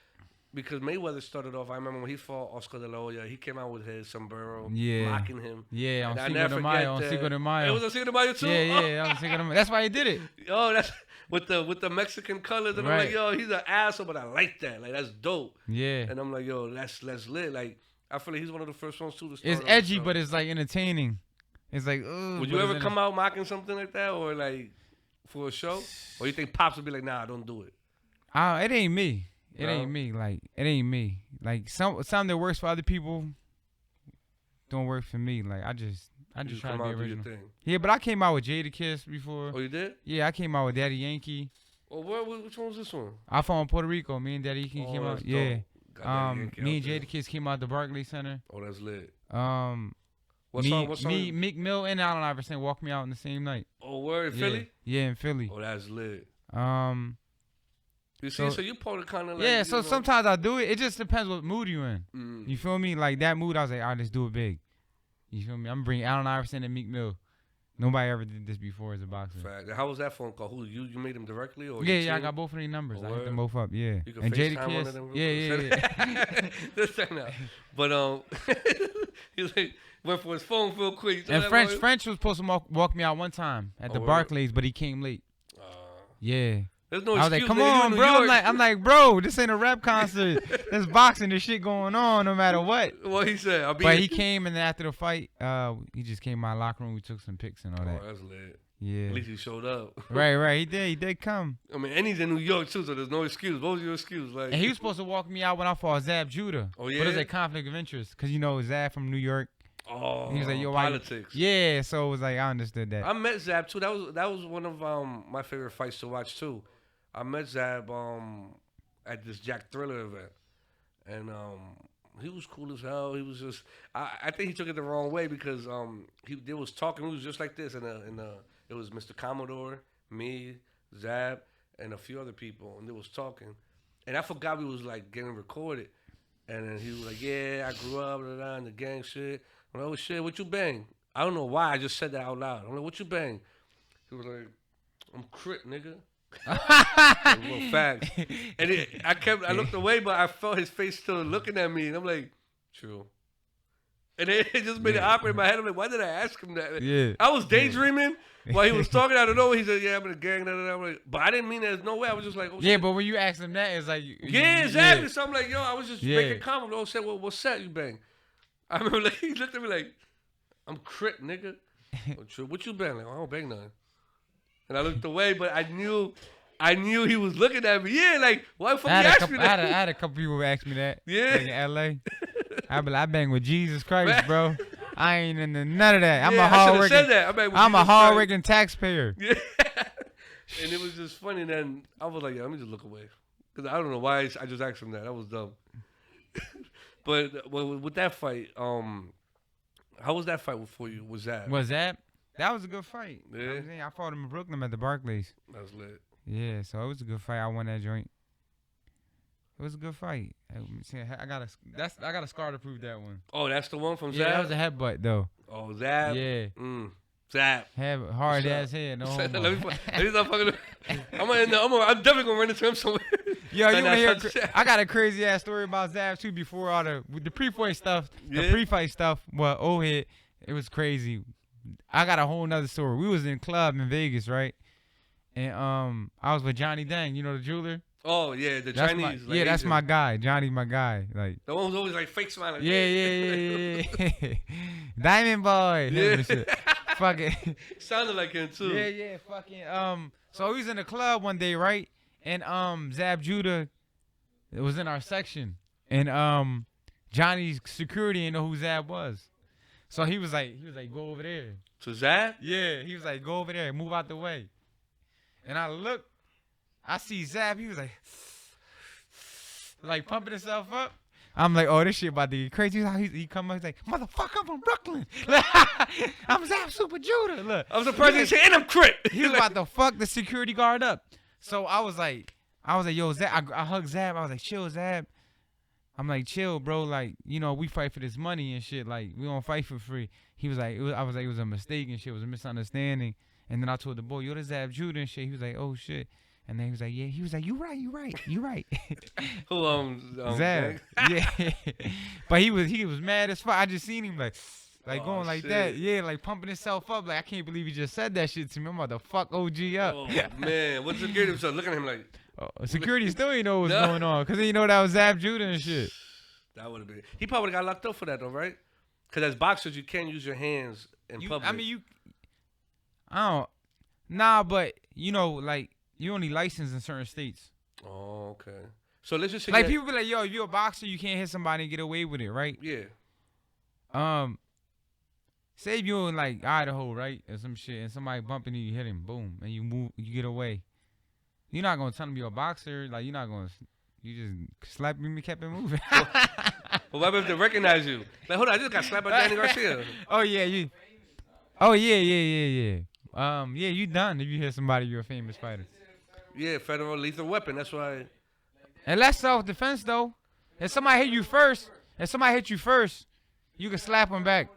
Because Mayweather started off, I remember when he fought Oscar De La Hoya, he came out with his sombrero, mocking him. Yeah, on Cinco de Mayo. It was on Cinco de Mayo too? Yeah, on Cinco de Mayo. That's why he did it. Oh, that's with the Mexican colors. And I'm like, yo, he's an asshole, but I like that. Like, that's dope. Yeah. And I'm like, yo, that's lit. Like, I feel like he's one of the first ones too to start. It's edgy, but it's like entertaining. It's like, would you ever come out mocking something like that, or like for a show, or you think Pops would be like, nah, don't do it? It ain't me. It ain't me. Like, it ain't me. Like, something that works for other people don't work for me. Like, I just try to be original. Yeah, but I came out with Jadakiss before. Oh, you did? Yeah, I came out with Daddy Yankee. Oh, which one was this one? I fought in Puerto Rico. Me and Daddy Yankee came out. Yeah. Me and Jadakiss came out the Barclays Center. Oh, that's lit. What song? Me, Meek Mill, and Allen Iverson walked me out in the same night. Oh, where in Philly? Yeah, in Philly. Oh, that's lit. You see, so you probably kind of like... Yeah, so sometimes I do it. It just depends what mood you in. You feel me? Like, that mood, I was like, all right, let's do it big. You feel me? I'm bringing Allen Iverson and Meek Mill. Nobody ever did this before as a boxer. Fact. How was that phone call? Who you made them directly? Or yeah, I got both of their numbers. I hit them both up, yeah. You can and FaceTime one of them? Yeah. This time now. But, he was like, went for his phone real quick. And French was supposed to walk me out one time at the Barclays, but he came late. Yeah. There's no I was like, come on, bro. I'm like, bro, this ain't a rap concert. There's boxing. There's shit going on no matter what. What he said. But he came, and then after the fight, he just came in my locker room. We took some pics and all that. Oh, that's lit. Yeah. At least he showed up. Right. He did come. I mean, and he's in New York, too, so there's no excuse. What was your excuse? Like, and he was supposed to walk me out when I fought Zab Judah. Oh, yeah? But it was a conflict of interest because, Zab from New York. Oh, He was like, yo, why? politics. Yeah, so it was like I understood that. I met Zab too. That was one of my favorite fights to watch too. I met Zab at this Jack Thriller event, and he was cool as hell. He was just I think he took it the wrong way because they was talking. He was just like this, and it was Mr. Commodore, me, Zab, and a few other people, and they was talking, and I forgot we was like getting recorded, and then he was like, yeah, I grew up in the gang shit. I'm like, oh shit, what you bang? I don't know why I just said that out loud. I'm like, what you bang? He was like, I'm crit, nigga. Well, facts. And I looked away, but I felt his face still looking at me, and I'm like, true. And it just made it awkward in my head. I'm like, why did I ask him that? Yeah. I was daydreaming while he was talking. I don't know. He said, yeah, I'm in a gang. I'm like, but I didn't mean that. There's no way. I was just like, oh, Yeah, shit. but when you ask him that, it's like Yeah, exactly. So I'm like, yo, I was just Yeah. making comment. Oh, said, well, what's that you bang? I remember like, he looked at me like, I'm crit, nigga. Oh, true. What you bang? Like, I don't bang nothing. And I looked away, but I knew he was looking at me. Yeah, like, why the fuck you ask me that? I had a couple people ask me that. Yeah. Like in L.A. I be like, I bang with Jesus Christ, bro. I ain't into none of that. I'm Yeah, a hard said working. that. I'm a Jesus hard Christ. working taxpayer. Yeah. And it was just funny. And then I was like, yeah, let me just look away. Because I don't know why I just asked him that. That was dumb. But with that fight, how was that fight for you? Was that? Was that? That was a good fight. Yeah. You know what I'm saying? I fought him in Brooklyn at the Barclays. That was lit. Yeah, so it was a good fight. I won that joint. It was a good fight. I got a scar to prove that one. Oh, that's the one from Yeah, Zab? that was a headbutt though. Oh, Zab? Yeah. Zab. Hard What's ass head. No Let homo. me stop fucking. I'm definitely gonna run into him somewhere. Yo, you And wanna hear? that's not- I got a crazy ass story about Zab too. Before all the pre-fight stuff, the Yeah. pre-fight stuff. Well, it was crazy. I got a whole nother story. We was in a club in Vegas, right? And I was with Johnny Dang. You know the jeweler. Oh yeah, the That's Chinese. my, yeah, that's Asian. my guy. Johnny, my guy. Like. The one who's always like fake smiling. Yeah. Diamond Boy. Yeah. Yeah. Shit. Fuck it. Sounded like him too. Yeah, fucking. So he was in the club one day, right? And Zab Judah was in our section, and Johnny's security didn't know who Zab was, so he was like, go over there. To Zab? Yeah, he was like, go over there, move out the way. And I looked, I see Zab. He was like pumping himself up. I'm like, oh, this shit about to get crazy. He come up, he's like, motherfucker, I'm from Brooklyn. I'm Zab Super Judah. Look, I'm surprised he said, and I'm crit. he was about to fuck the security guard up. So I was like, yo, Zab. I hugged Zab. I was like, chill, Zab. I'm like, chill, bro. Like, you know, we fight for this money and shit. Like, we don't fight for free. He was like, I was like, it was a mistake and shit. It was a misunderstanding. And then I told the boy, yo, this Zab Judah and shit. He was like, oh shit. And then he was like, yeah. He was like, you right. Who Zab. Yeah. But he was mad as fuck. I just seen him like Oh, going like shit. that. Yeah, like pumping himself up. Like, I can't believe he just said that shit to me. I'm about to fuck OG up. Oh man, what's the security was looking at him like? Security still didn't know what was No. going on. Because they know that was Zab Judah and shit. That would have been. He probably got locked up for that though, right? Because as boxers, you can't use your hands in public. I mean, I don't. Nah, but, you know, like, you only licensed in certain states. Oh, okay. So let's just say Like, that- people be like, yo, if you're a boxer, you can't hit somebody and get away with it, right? Yeah. Say if you're in, like, Idaho, right, or some shit, and somebody bumping you, you hit him, boom, and you move, you get away. You're not going to tell them you're a boxer. Like, you're not going to, you just slap me and kept it moving. But what if they recognize you? Like, hold on, I just got slapped by Danny Garcia. Oh, yeah, you. Oh, yeah. Yeah, you done if you hit somebody, you're a famous fighter. Yeah, federal lethal weapon. That's why. And that's self-defense, though. If somebody hit you first, you can slap them back.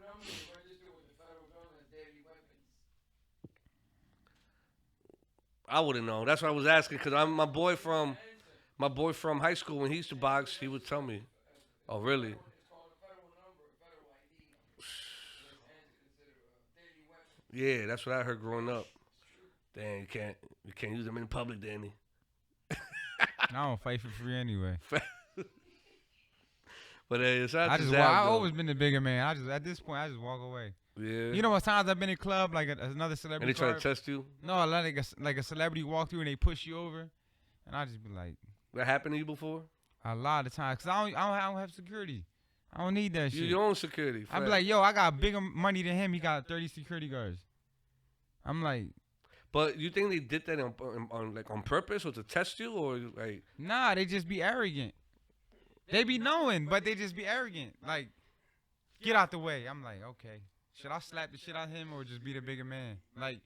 I wouldn't know. That's what I was asking because I'm my boy from high school. When he used to box, he would tell me. Oh, really? Yeah, that's what I heard growing up. Dang, you can't use them in public, Danny. I don't fight for free anyway. But shout out I to just Zab, I though. always been the bigger man. At this point, I just walk away. Yeah. You know what times I've been in club like another And celebrity. they try to card? test you. No, like a celebrity walk through and they push you over, and I just be like, That happened to you before? a lot of times, cause I don't have security. I don't need that You shit. your own security. I be fact. like, yo, I got bigger money than him. He got 30 security guards. I'm like, But you think they did that on purpose or to test you or like? nah, they just be arrogant. They be knowing, but they just be arrogant. Like, get out the way. I'm like, okay. Should I slap the shit out of him or just be the bigger man? Like,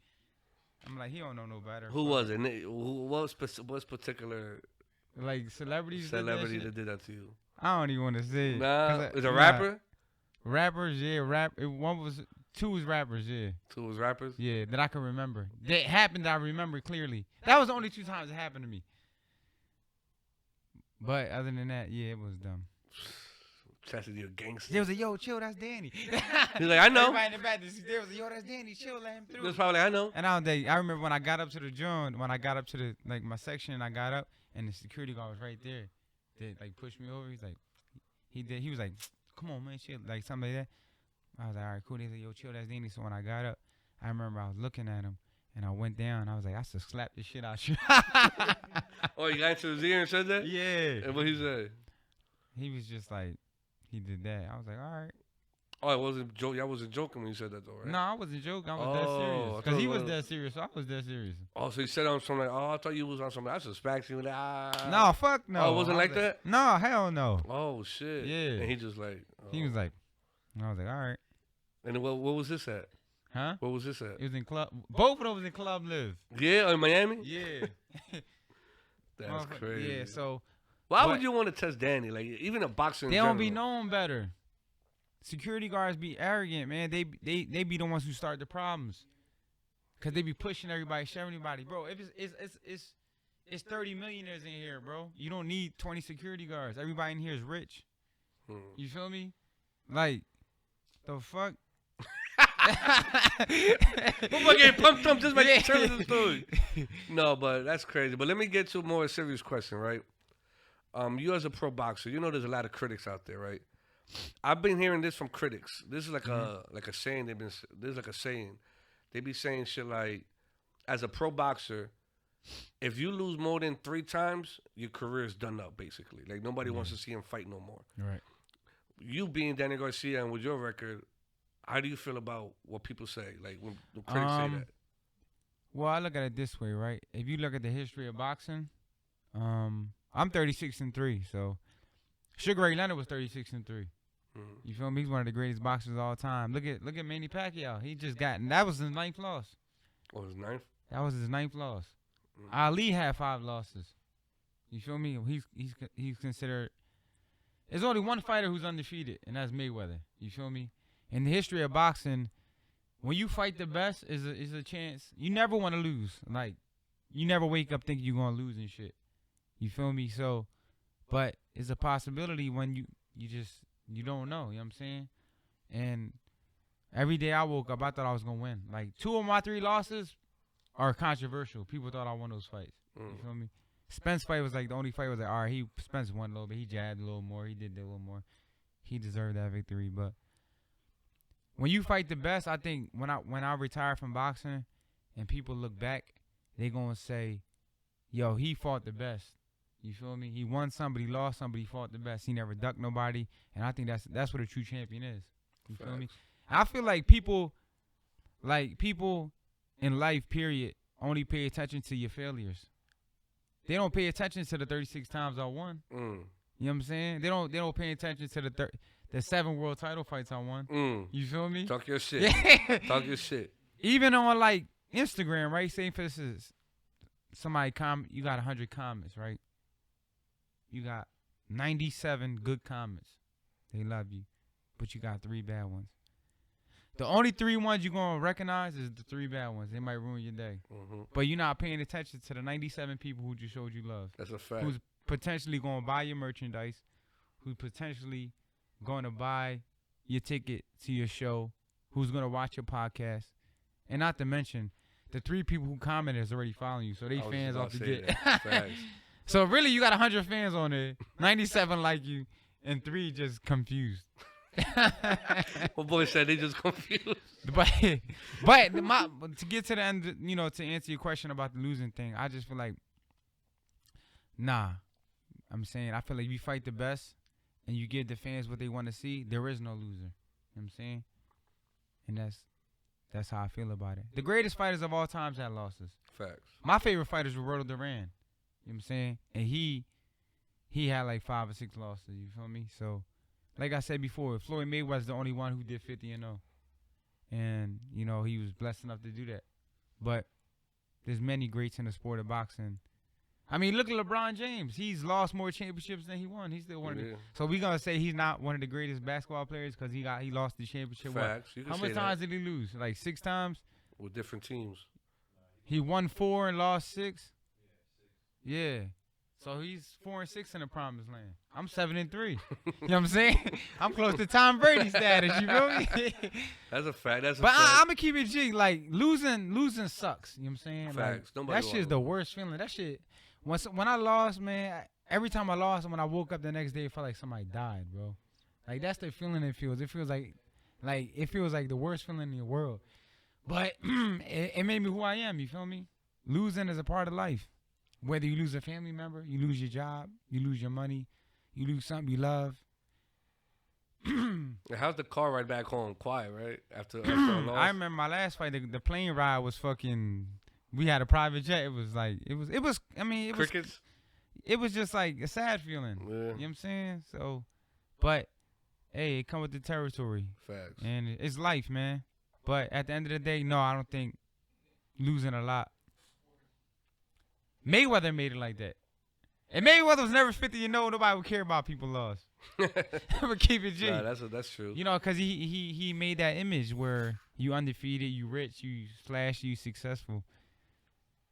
I'm like, he don't know no better. Who was it? What's particular Like, celebrities celebrity did that shit? that did that to you? I don't even want to say it. Nah, 'Cause it's a nah. rapper. Rappers, yeah, two was rappers, yeah. Two was rappers. Yeah, that I can remember. That happened, I remember clearly. That was the only 2 times it happened to me. But other than that, yeah, it was dumb. Chastity, you a gangster. They was like, yo, chill, that's Danny. He's like, I know. Everybody in the back, they was like, yo, that's Danny, chill, let him He through. was probably like, I know. And I remember when I got up to the joint, when I got up to the like my section, and I got up, and the security guard was right there. They like pushed me over. He's like, he was like, come on, man, chill, like something like that. I was like, all right, cool. They said, yo, chill, that's Danny. So when I got up, I remember I was looking at him, and I went down. I was like, I should slap the shit out you. Oh, you got into his ear and said that? Yeah. And what he said? He was just like, he did that. I was like, all right. Oh, it wasn't joke. Y'all wasn't joking when you said that though, right? No, I wasn't joking. I was dead Oh, I serious. thought Because he it was was- dead serious, so I was dead serious. Oh, so he said on something like, oh, I thought you was on something. I suspect you. Like, No, fuck no. Oh, it wasn't I like was that? No, hell no. Oh shit. Yeah. And he just like. Oh. He was like, I was like, all right. And what was this at? Huh? What was this at? It was in club. Both of those was in Club Live. Yeah, in Miami. Yeah. That's Motherfucker- crazy. Yeah, so Why but- would you want to test Danny? Like even a boxer. they don't be knowing better. Security guards be arrogant, man. They be the ones who start the problems. Cause they be pushing everybody, shoving everybody, bro. If it's 30 millionaires in here, bro. You don't need 20 security guards. Everybody in here is rich. You feel me? Like the fuck. People getting pumped up just by telling the story. No, but that's crazy. But let me get to a more serious question, right? You as a pro boxer, you know there's a lot of critics out there, right? I've been hearing this from critics. This is like a saying they be saying shit like, as a pro boxer, if you lose more than 3 times, your career is done up, basically. Like nobody wants to see him fight no more. Right. You being Danny Garcia and with your record, how do you feel about what people say? Like when the critics say that? Well, I look at it this way, right? If you look at the history of boxing, I'm 36-3. So Sugar Ray Leonard was 36-3. You feel me? He's one of the greatest boxers of all time. Look at Manny Pacquiao. He just that was his 9th loss. Oh, his 9th? That was his 9th loss. Ali had 5 losses. You feel me? He's considered. There's only one fighter who's undefeated, and that's Mayweather. You feel me? In the history of boxing, when you fight the best, is a chance. You never want to lose. Like, you never wake up thinking you're gonna lose and shit. You feel me? So, but it's a possibility when you don't know. You know what I'm saying? And every day I woke up, I thought I was gonna win. Like 2 of my 3 losses are controversial. People thought I won those fights. You feel me? Spence fight was like the only fight was like, all right, Spence won a little bit. He jabbed a little more. He did a little more. He deserved that victory. But when you fight the best, I think when I retire from boxing and people look back, they gonna say, yo, he fought the best. You feel me? He won somebody, lost somebody, fought the best. He never ducked nobody. And I think that's what a true champion is. You feel me? I feel like people in life, period, only pay attention to your failures. They don't pay attention to the 36 times I won. You know what I'm saying? They don't pay attention to the 7 world title fights I won. You feel me? Talk your shit. Yeah. Talk your shit. Even on like Instagram, right? Say for instance, somebody you got 100 comments, right? You got 97 good comments. They love you. But you got 3 bad ones. The only 3 ones you're going to recognize is the 3 bad ones. They might ruin your day. But you're not paying attention to the 97 people who just showed you love. That's a fact. Who's potentially going to buy your merchandise. Who's potentially going to buy your ticket to your show. Who's going to watch your podcast. And not to mention, the 3 people who commented is already following you. So they fans off the get. So really, you got 100 fans on there. 97 like you. And 3 just confused. My boy said they just confused. But to get to the end, you know, to answer your question about the losing thing, I just feel like, nah. I'm saying I feel like if you fight the best and you give the fans what they want to see, there is no loser. You know what I'm saying? And that's how I feel about it. The greatest fighters of all times had losses. Facts. My favorite fighter is Roberto Duran. You know what I'm saying? And he had like 5 or 6 losses. You feel me? So, like I said before, Floyd Mayweather's the only one who did 50-0. And, you know, he was blessed enough to do that. But there's many greats in the sport of boxing. I mean, look at LeBron James. He's lost more championships than he won. He's still one of the. So we gonna say he's not one of the greatest basketball players because he lost the championship. Facts. You can How say many times did he lose? Like 6 times. With different teams. He won 4 and lost 6. Yeah. So he's 4 and 6 in the promised land. I'm 7 and 3. You know what I'm saying? I'm close to Tom Brady status. You feel me? That's a fact. That's a but fact. I'm gonna keep it G. Like losing sucks. You know what I'm saying? Facts. Like, Nobody that shit's the worst feeling. That shit. When I lost, man, every time I lost, and when I woke up the next day, it felt like somebody died, bro. Like that's the feeling it feels. It feels like it feels like the worst feeling in the world. But it made me who I am. You feel me? Losing is a part of life. Whether you lose a family member, you lose your job, you lose your money, you lose something you love. How's the car ride back home? Quiet, right? After a loss? I remember my last fight. The plane ride was fucking. We had a private jet. It was like it was. I mean, it was. Crickets. It was just like a sad feeling. Yeah. You know what I'm saying? So, but hey, it come with the territory, Facts. and it's life, man. But at the end of the day, no, I don't think losing a lot. Mayweather made it like that. And Mayweather was never 50. Nobody would care about people lost. But keep it G. Nah, that's true. You know, because he made that image where you undefeated, you rich, you flashy, you successful.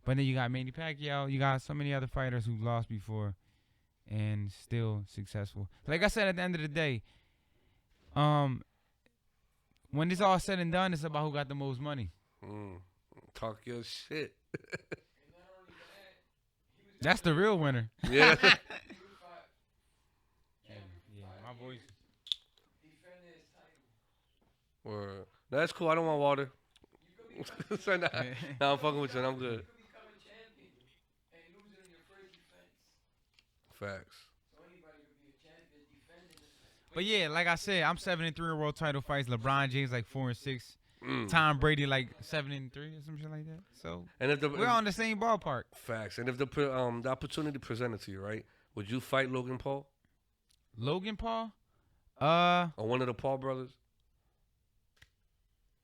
But then you got Manny Pacquiao. You got so many other fighters who lost before and still successful. Like I said, at the end of the day, when it's all said and done, it's about who got the most money. Talk your shit. That's the real winner. Yeah. Yeah, my boys. Word. No, that's cool. I don't want water. So, nah, I'm fucking with you. I'm good. Facts. But yeah, like I said, I'm 7 and 3 in world title fights. LeBron James like 4 and 6. Tom Brady like 7 and 3 or some shit like that. So And if we're on the same ballpark. Facts. And if the opportunity presented to you, right? Would you fight Logan Paul Logan Paul? or one of the Paul brothers?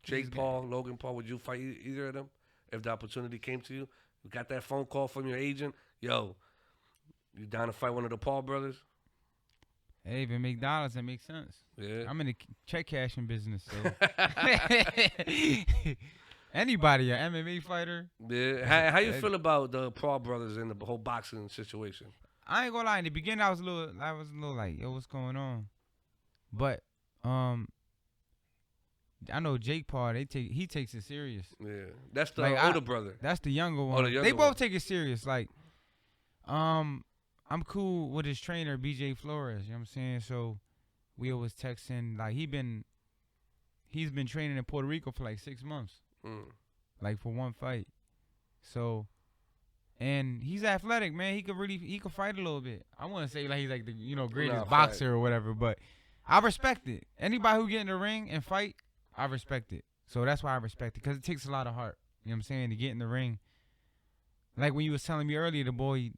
Jake Who's Paul, Logan Paul. Would you fight either of them if the opportunity came to you? You got that phone call from your agent. Yo, you down to fight one of the Paul brothers? Hey, if it make dollars, it makes sense. Yeah. I'm in the check cashing business, so anybody, an MMA fighter. Yeah. How you feel about the Paul brothers and the whole boxing situation? I ain't gonna lie. In the beginning, I was a little like, yo, what's going on? But I know Jake Paul. He takes it serious. Yeah, that's the Like, older brother. That's the younger one. the younger They both one. take it serious. Like, I'm cool with his trainer, BJ Flores. You know what I'm saying? So we always texting. Like he's been training in Puerto Rico for like 6 months, like for one fight. So, and he's athletic, man. He could fight a little bit. I want to say like he's like the greatest boxer or whatever, but I respect it. Anybody who get in the ring and fight, I respect it. So that's why I respect it, because it takes a lot of heart. You know what I'm saying? To get in the ring. Like when you was telling me earlier, the boy,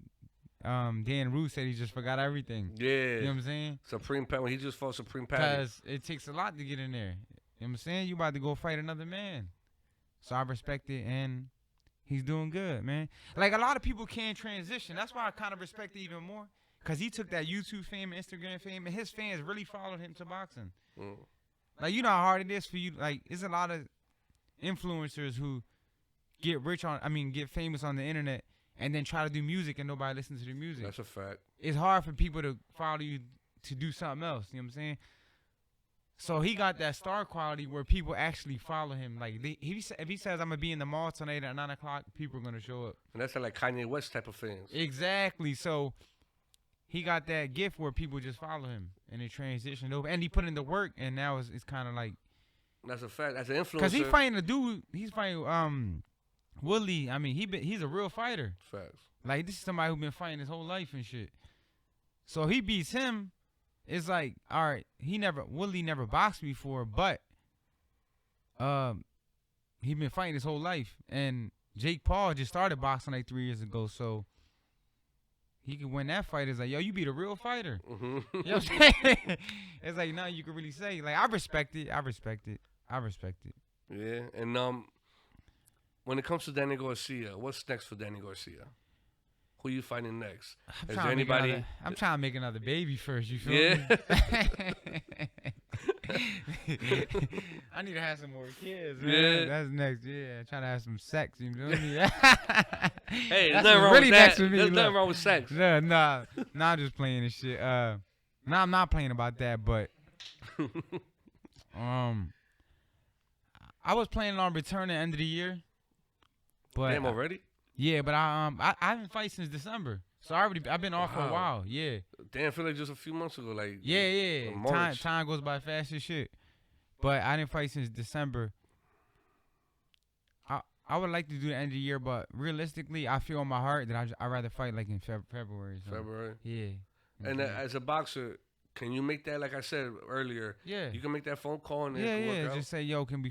Dan Roos said he just forgot everything. Yeah. You know what I'm saying? Supreme Pat, when he just fought Supreme Patty. Because it takes a lot to get in there. You know what I'm saying? You about to go fight another man. So I respect it, and he's doing good, man. Like a lot of people can't transition. That's why I kind of respect it even more. Because he took that YouTube fame, Instagram fame, and his fans really followed him to boxing. Like, you know how hard it is for you. Like, there's a lot of influencers who get famous on the internet and then try to do music and nobody listens to the music. That's a fact. It's hard for people to follow you to do something else. You know what I'm saying? So he got that star quality where people actually follow him. Like, if he says, I'm going to be in the mall tonight at 9 o'clock, people are going to show up. And that's like Kanye West type of fans. Exactly. So he got that gift where people just follow him and they transitioned over. And he put in the work, and now it's kind of like. That's a fact. That's an influencer. Because he's fighting a dude. He's fighting Woodley. I mean, he's a real fighter. Facts. Like, this is somebody who's been fighting his whole life and shit. So he beats him. it's like, all right, Willie never boxed before, but he been fighting his whole life, and Jake Paul just started boxing like 3 years ago, so he could win that fight. It's like, yo, you be the real fighter. Mm-hmm. You know what I'm saying? It's like nothing you can really say. Like, I respect it. Yeah, and when it comes to Danny Garcia, what's next for Danny Garcia? Who you fighting next? Is there anybody? I'm trying to make another baby first. You feel me? I need to have some more kids, man. Yeah. That's next. Yeah, trying to have some sex. You know what I mean? Hey, there's That's nothing wrong really with that. next with me, There's nothing look. wrong with sex. Nah, I'm just playing this shit. I'm not playing about that, but I was planning on returning end of the year, but Damn, already? yeah, but I haven't fight since December, so I've been off for a Wow. while. Yeah, Damn, I feel like just a few months ago. Like yeah. March. Time goes by fast as shit, but I didn't fight since December. I would like to do the end of the year, but realistically, I feel in my heart that I'd rather fight like in February. So. February. Yeah. And as a boxer, can you make that? Like I said earlier, Yeah. you can make that phone call and it Yeah, can work out. Just say, yo, can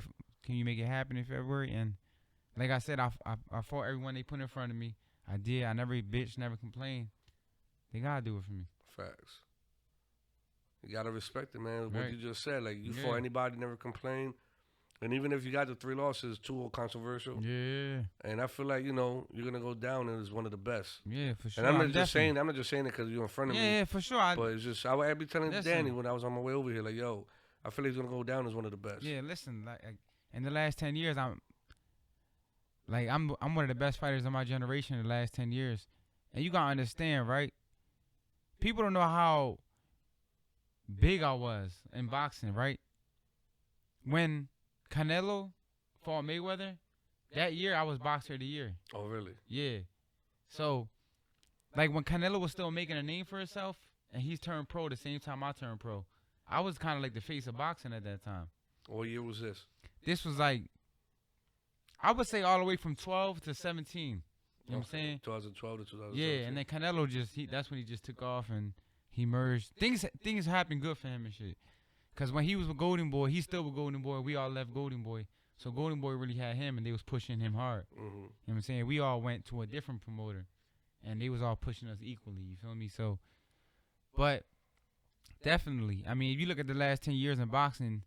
you make it happen in February? And like I said, I fought everyone they put in front of me. I did. I never bitch, never complained. They gotta do it for me. Facts. You gotta respect it, man. What Right. you just said, like you Yeah. fought anybody, never complained. And even if you got the 3 losses, 2 were controversial. Yeah, And I feel like you're gonna go down as one of the best. yeah, for sure. And I'm not just definitely- saying it because you're in front of me. Yeah, for sure. But it's just I'd be telling Listen. Danny when I was on my way over here, like, yo, I feel like he's gonna go down as one of the best. Yeah, listen, like in the last 10 years, I'm one of the best fighters of my generation in the last 10 years. And you gotta understand, right? People don't know how big I was in boxing, right? When Canelo fought Mayweather, that year I was boxer of the year. Oh, really? Yeah. So, like when Canelo was still making a name for himself and he's turned pro the same time I turned pro, I was kind of like the face of boxing at that time. What year was this? This was like, I would say all the way from 12 to 17. You know what I'm saying? 2012 to 2017. Yeah, and then Canelo that's when he just took off and he merged. Things happened good for him and shit. Because when he was with Golden Boy, he still with Golden Boy. We all left Golden Boy. So Golden Boy really had him and they was pushing him hard. Mm-hmm. You know what I'm saying? We all went to a different promoter and they was all pushing us equally. You feel me? So, but definitely, I mean, if you look at the last 10 years in boxing,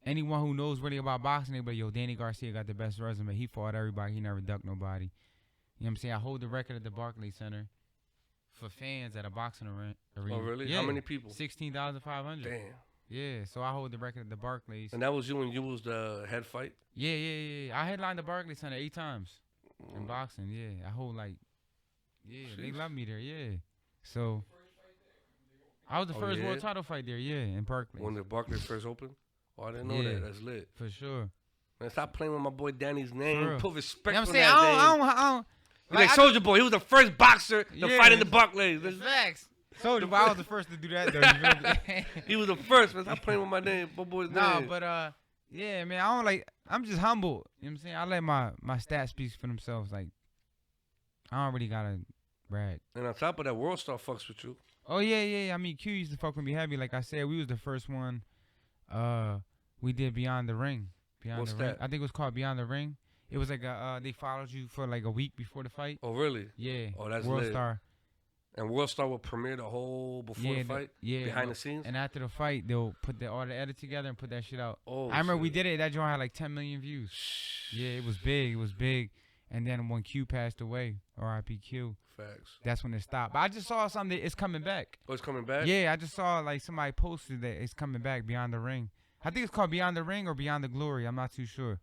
anyone who knows really about boxing, they be like, yo, Danny Garcia got the best resume. He fought everybody. He never ducked nobody. You know what I'm saying? I hold the record at the Barclays Center for fans at a boxing arena. Oh, really? Yeah. How many people? 16,500. Damn. Yeah, so I hold the record at the Barclays. And that was you when you was the head fight? Yeah. I headlined the Barclays Center 8 times in Mm. boxing. Yeah, I hold like, yeah, they Jeez. love me there. Yeah, so I was the Oh, first yeah? world title fight there. Yeah, in Barclays. When the Barclays first opened? Oh, I didn't know Yeah. that. That's lit. For sure. Man, stop playing with my boy Danny's name. real. Put respect You know what on I'm saying? that name. I don't. He's like Soldier Boy. He was the first boxer to Yeah. fight in the Barclays. Facts. So I was the first to do that though. You feel me? He was the first. Man, stop playing with my name. My boy's No, name. but yeah, man, I don't like. I'm just humble. You know what I'm saying? I let my stats speak for themselves. Like, I don't really gotta brag. And on top of that, World Star fucks with you. Oh yeah. I mean, Q used to fuck with me heavy. Like I said, we was the first one. We did Beyond the Ring. What's the Ring. that? I think it was called Beyond the Ring. It was like they followed you for like a week before the fight. Oh, really? Yeah. Oh, that's World lit. Star. And World Star will premiere the whole before the fight? Yeah. Behind the scenes? And after the fight, they'll put all the edit together and put that shit out. Oh, I remember we shit. did it. That joint had like 10 million views. Yeah, it was big. And then when Q passed away, R.I.P. Q, Facts. that's when it stopped. But I just saw something. It's coming back. Oh, it's coming back? Yeah, I just saw like somebody posted that it's coming back, Beyond the Ring. I think it's called Beyond the Ring or Beyond the Glory. I'm not too sure.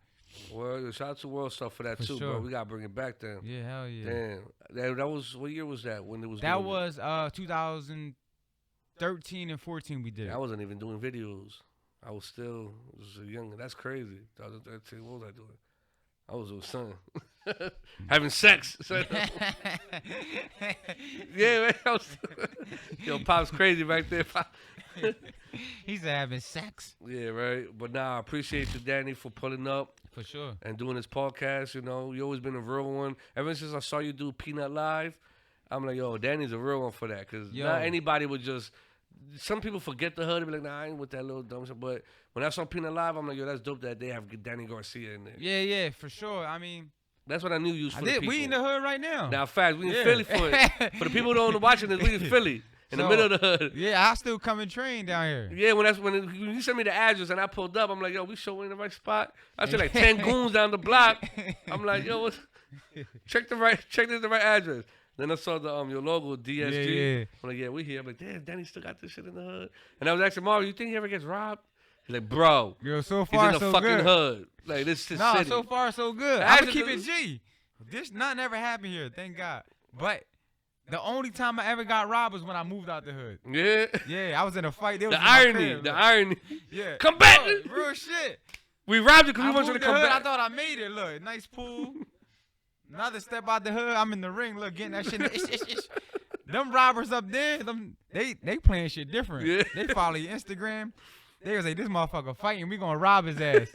Well, shout out to World Star for that For too, sure. bro. We gotta bring it back then. Yeah, hell yeah. Damn. That was, what year was that? When it was That doing it? was 2013 and 14 we did it. I wasn't even doing videos. I was still young. That's crazy. 2013, what was I doing? I was with son. Having sex. Yeah, man. Yo, Pop's crazy back there. Pop. He's having sex. Yeah, right. But nah, I appreciate you, Danny, for pulling up For sure. and doing this podcast. You know, you always been a real one. Ever since I saw you do Peanut Live, I'm like, yo, Danny's a real one for that. Because Yo. not anybody would just some people forget the hood and be like, nah, I ain't with that little dumb shit. But when I saw Pina live, I'm like, yo, that's dope that they have Danny Garcia in there. Yeah, for sure. I mean, That's what I knew you was for the people. we in the hood right now. Now, facts, we in Philly for it. For the people who don't watching this, we in Philly. In the middle of the hood. Yeah, I still come and train down here. Yeah, when you sent me the address and I pulled up, I'm like, yo, we sure in the right spot. I see like 10 goons down the block. I'm like, yo, check this the right address. Then I saw the your logo, DSG. Yeah. I'm like, yeah, we here. I'm like, damn, Danny still got this shit in the hood. And I was asking Mario, you think he ever gets robbed? He's like, bro, Yo, so he's far in the so fucking good. hood. Like, this is city. So far so good. Actually, I'm gonna keep it G. This nothing ever happened here, thank God. But the only time I ever got robbed was when I moved out the hood. Yeah. Yeah, I was in a fight. They was The in my irony. crib, The look. irony. Yeah. Come back. Look, real shit. We robbed you because we I want you to moved come the hood, back. I thought I made it. Look, nice pool. Another step out the hood. I'm in the ring. Look, getting that shit. Them robbers up there, they playing shit different. Yeah. They follow your Instagram. They was like, this motherfucker fighting. We gonna rob his ass.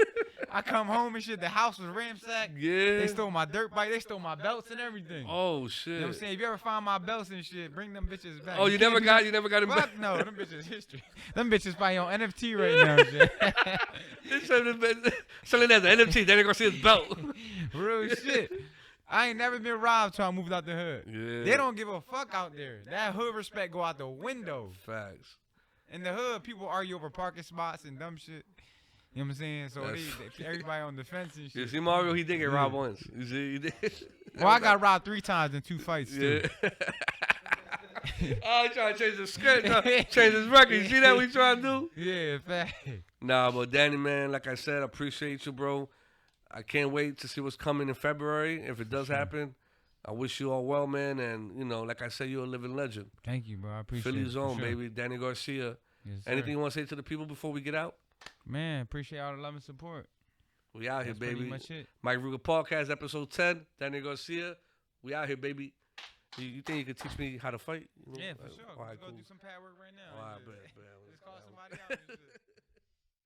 I come home and shit. The house was ransacked. Yeah. They stole my dirt bike. They stole my belts and everything. Oh, shit. You know what I'm saying? If you ever find my belts and shit, bring them bitches back. Oh, you can't never do got that. him back? Fuck no, them bitches history. Them bitches probably on NFT right now. Shit. This selling as an NFT. Danny Garcia's belt. Real shit. I ain't never been robbed till I moved out the hood. Yeah. They don't give a fuck out there. That hood respect go out the window. Facts. In the hood, people argue over parking spots and dumb shit. You know what I'm saying? So everybody on the fence and shit. You see Mario, he did get robbed once. You see, he did. Well, I got robbed 3 times in 2 fights too. Yeah. Oh, he trying to change the script, change his record. You see that what he trying to do? Yeah, fact. Nah, but Danny, man, like I said, I appreciate you, bro. I can't wait to see what's coming in February. If it does happen, I wish you all well, man. And, you know, like I said, you're a living legend. Thank you, bro. I appreciate it. Philly's own, for sure. baby. Danny Garcia. Yes, sir. Anything you want to say to the people before we get out? Man, appreciate all the love and support. We out here, That's pretty baby. much it. Mike Ruga Podcast, episode 10. Danny Garcia. We out here, baby. You think you could teach me how to fight? You know? Yeah, for sure. All right, Let's go cool. do some pad work right now. All right, Just bet. call somebody out. and shit.